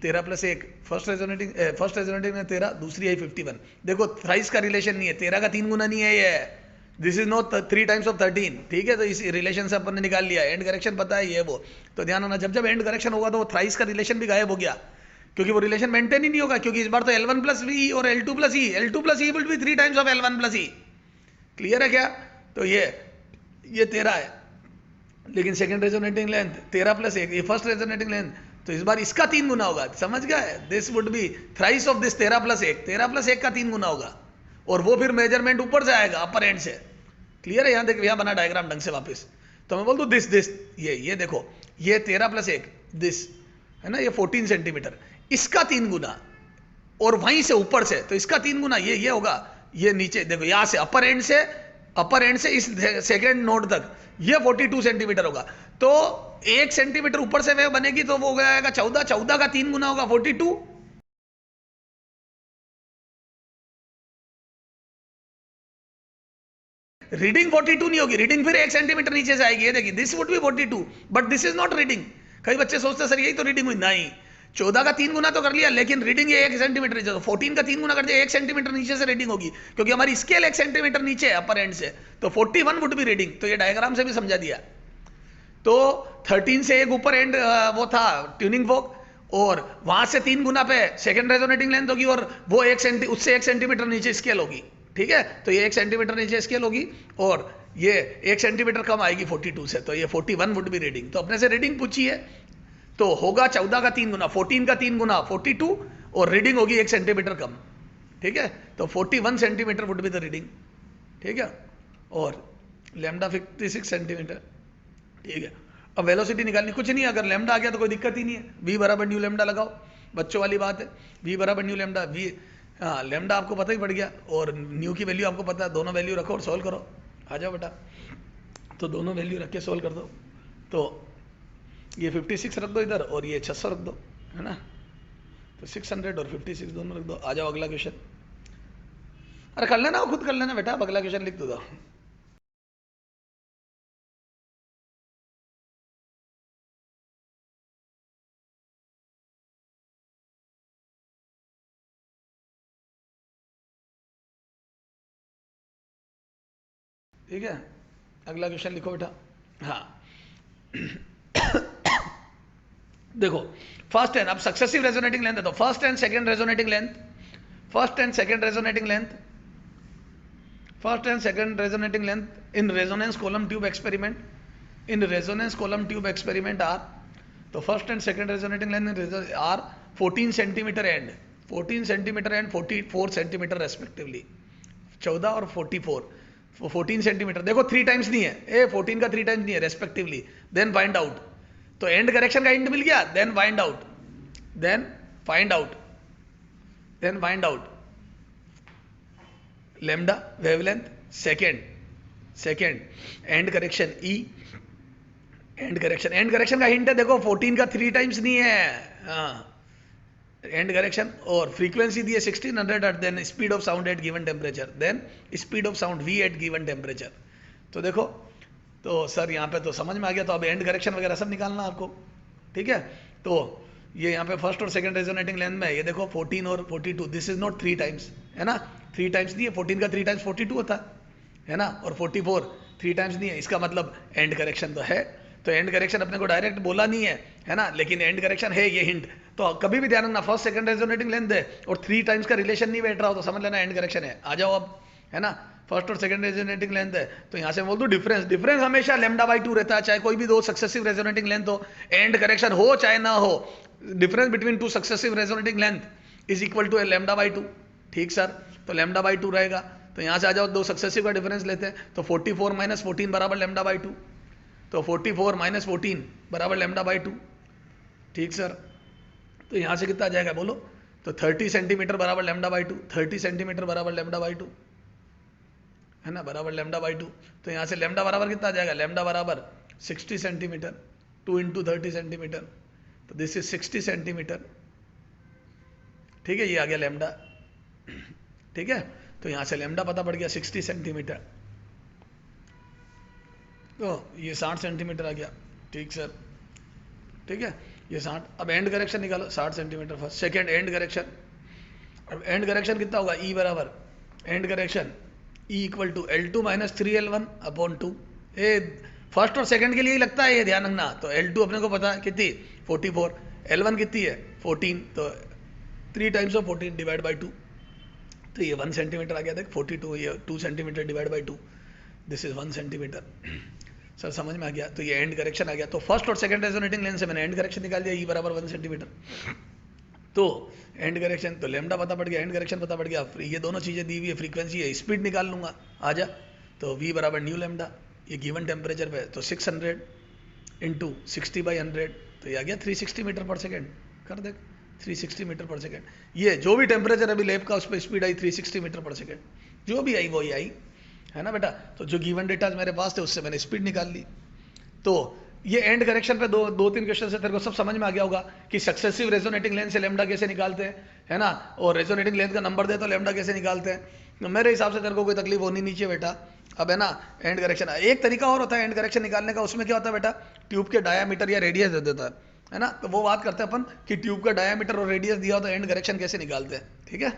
13 प्लस 1 फर्स्ट रेजोनेटिंग में 13, दूसरी आई 51। देखो थ्राइस का रिलेशन नहीं है, 13 का 3 गुना नहीं है ये, this is not 3 times of 13, ठीक है। तो इस रिलेशन से अपन ने निकाल लिया, एंड करेक्शन पता है ये वो। तो ध्यान रखना, जब जब एंड करेक्शन होगा तो वो थ्राइस का रिलेशन भी गायब हो गया, क्योंकि वो रिलेशन मेंटेन ही नहीं होगा, क्योंकि इस बार तो L1 प्लस ई और L2 plus E, L2 plus e will B 3 times of L1 plus E, clear है क्या। तो ये 13 है, लेकिन सेकंड रेजोनेटिंग लेंथ 13 प्लस 1, ये फर्स्ट रेजोनेटिंग लेंथ, तो इस बार इसका 3 गुना होगा, समझ गए। This would B thrice of this 13 plus 1, 13 plus 1 का 3 गुना होगा, और वो फिर मेजरमेंट ऊपर से आएगा अपर एंड से, क्लियर है। यहाँ देख, यहाँ बना डायग्राम ढंग से वापस, तो मैं बोल दूँ दिस ये देखो, ये 13 प्लस 1 दिस है ना, ये 14 सेंटीमीटर, इसका 3 गुना, और वहीं से ऊपर से तो इसका 3 गुना, ये होगा, ये नीचे देखो यहाँ से अपर एंड से इस सेकेंड नोड तक ये 42 सेंटीमीटर होगा। तो 1 सेंटीमीटर ऊपर से वेव बनेगी, तो वो हो जाएगा 14, 14 का 3 गुना होगा 42, रीडिंग 42 नहीं होगी, रीडिंग फिर 1 सेंटीमीटर नीचे से आएगी, ये देखिए this would B 42, but this is not reading. कई बच्चे सोचते सर यही तो रीडिंग हुई, नहीं, 14 का 3 गुना तो कर लिया, लेकिन रीडिंग ये 1 सेंटीमीटर नीचे, 14 का 3 गुना कर दिया, 1 सेंटीमीटर नीचे से रीडिंग होगी, क्योंकि हमारी स्केल 1 सेंटीमीटर नीचे है अपर एंड से, तो 41 वुड बी रीडिंग। तो ये डायग्राम से भी समझा दिया। तो 13 से एक ऊपर एंड वो था ट्यूनिंग फोक, और वहां से 3 गुना पे सेकेंड रेजोनेटिंग लेंथ होगी, और वो उससे 1 सेंटीमीटर नीचे स्केल होगी, ठीक है। तो ये 1 सेंटीमीटर नीचे स्केल होगी, और ये 1 सेंटीमीटर कम आएगी 42 से, तो ये 41 वुड बी रीडिंग। तो अपने से रीडिंग पूछी है, तो होगा 14 का 3 गुना, 14 का 3 गुना 42, और रीडिंग होगी 1 सेंटीमीटर कम, ठीक है। तो 41 centimetre would be the reading, ठीक है। और लैम्डा 56 सेंटीमीटर, ठीक है। अब वेलोसिटी निकालनी कुछ नहीं है, अगर लैम्डा आ गया तो कोई दिक्कत ही नहीं है, v बराबर न्यू लैम्डा लगाओ, बच्चों वाली बात है, v बराबर न्यू लैम्डा, हाँ लैम्डा आपको पता ही पड़ गया, और न्यू की वैल्यू आपको पता है, दोनों वैल्यू रखो और सोल्व करो। आ जाओ बेटा, तो दोनों वैल्यू रख के सोल्व कर दो। तो ये 56 रख दो इधर, और ये 600 रख दो, है ना। तो 600 और 56 दोनों रख दो। आ जाओ अगला क्वेश्चन, अरे कर लेना, खुद कर लेना बेटा, अगला क्वेश्चन लिख दो। ठीक है, अगला क्वेश्चन लिखो बेटा। हाँ देखो फर्स्ट एंड, अब सक्सेसिव रेजोनेटिंग लेंथ है, तो first and second resonating length, first and second resonating length, first and second resonating length in resonance column tube experiment, in resonance column tube experiment are, तो first and second resonating length are 14 centimetre and 14 centimetre and 44 centimetre respectively, 14 और 44, 14 centimetre. देखो 3 times नहीं है, 14 का 3 times नहीं है respectively. Then find out, तो end correction का एंड मिल गया, then find out, then find out, then find out lambda wavelength, second end correction E, end correction का हिंट है, देखो 14 का 3 टाइम्स नहीं है, हाँ एंड करेक्शन, और फ्रीक्वेंसी दी है 1600 hertz, then speed of sound at given temperature, then speed of sound v at given temperature. तो देखो तो सर यहाँ पे तो समझ में आ गया, तो अब एंड करेक्शन वगैरह सब निकालना आपको, ठीक है। तो ये यहाँ पे फर्स्ट और सेकंड रेजोनेटिंग लेंथ में ये देखो 14 और 42, दिस इज नॉट 3 टाइम्स, है ना, 3 टाइम्स नहीं है, 14 का 3 टाइम्स 42 होता है ना, और 44 3 टाइम्स नहीं है, इसका मतलब एंड करेक्शन तो है। तो एंड करेक्शन अपने को डायरेक्ट बोला नहीं है ना, लेकिन एंड करेक्शन है, ये हिंट। तो कभी भी ध्यान रखना, फर्स्ट सेकंड रेजोनेटिंग लेंथ है और 3 टाइम्स का रिलेशन नहीं बैठ रहा हो तो समझ लेना एंड करेक्शन है। आ जाओ अब, है ना, फर्स्ट और सेकंड रेजोनेटिंग लेंथ है तो यहाँ से बोल दो डिफरेंस, डिफरेंस हमेशा λ/2 रहता है, चाहे कोई भी दो सक्सेसिव रेजोनेटिंग लेंथ हो, एंड करेक्शन हो चाहे ना हो, difference between 2 successive resonating length is equal to λ/2। ठीक सर, तो λ/2 रहेगा। तो यहाँ से आ जाओ, दो सक्सेसिव का डिफरेंस लेते हैं, तो 44 - 14 बराबर λ/2, तो 44 - 14 बराबर λ/2। ठीक सर, तो यहाँ से कितना आ जाएगा बोलो, तो 30 सेंटीमीटर बराबर λ/2, 30 सेंटीमीटर बराबर λ/2, है ना, बराबर λ/2। तो यहाँ से लैम्डा बराबर कितना आ जाएगा, लैम्डा बराबर 60 सेंटीमीटर, 2 × 30 सेंटीमीटर, तो दिस इज 60 सेंटीमीटर। ठीक है, ये आ गया लैम्डा। ठीक है, तो यहाँ से लैम्डा पता पड़ गया 60 सेंटीमीटर, तो ये 60 सेंटीमीटर आ गया। ठीक सर, ठीक है, ये 60। अब एंड करेक्शन निकालो, 60 centimetre first, second end correction. अब एंड करेक्शन कितना होगा, ई बराबर end correction E equal to L2 - 3L1/2। ये फर्स्ट और सेकंड के लिए ही लगता है, ये ध्यान रखना। तो L2 अपने को पता है कितनी, 44, L1 कितनी है 14, तो 3 टाइम्स ऑफ 14 डिवाइड बाई 2, तो ये 1 सेंटीमीटर आ गया। देख 42, ये 2 centimetre divide by 2, this is 1 centimetre. Sir समझ में आ गया, तो ये एंड करेक्शन आ गया। तो फर्स्ट और सेकंड रेजोनेटिंग लेंथ से मैंने एंड करेक्शन निकाल दिया, E बराबर 1 सेंटीमीटर। तो एंड करेक्शन, तो लैम्डा पता पड़ गया, एंड करेक्शन पता पड़ गया, ये दोनों चीज़ें दी हुई है, फ्रीक्वेंसी है, स्पीड निकाल लूंगा, आ जा। तो V बराबर न्यू लैम्डा, ये गिवन टेम्परेचर पे, तो 600 × 60/100, तो ये आ गया 360 मीटर पर सेकेंड। कर देख, 360 मीटर पर सेकेंड। ये जो भी टेम्परेचर अभी लैब का, उस पर स्पीड आई 360 मीटर पर सेकेंड, जो भी आई वही आई, है ना बेटा। तो जो गिवन डेटा मेरे पास थे उससे मैंने स्पीड निकाल ली। तो ये एंड करेक्शन पे दो तीन क्वेश्चन से तेरे को सब समझ में आ गया होगा कि सक्सेसिव रेजोनेटिंग लेंथ से लैम्डा कैसे निकालते हैं, है ना, और रेजोनेटिंग लेंथ का नंबर दे तो लैम्डा कैसे निकालते हैं। तो मेरे हिसाब से तेरे को कोई तकलीफ होनी नहीं चाहिए बेटा। अब है ना, एंड करेक्शन एक तरीका और होता है एंड करेक्शन निकालने का, उसमें क्या होता है बेटा, ट्यूब के डायामीटर या रेडियस दे देता है ना, तो वो बात करते हैं अपन कि ट्यूब का डायामीटर और रेडियस दिया हो तो एंड करेक्शन कैसे निकालते हैं। ठीक है।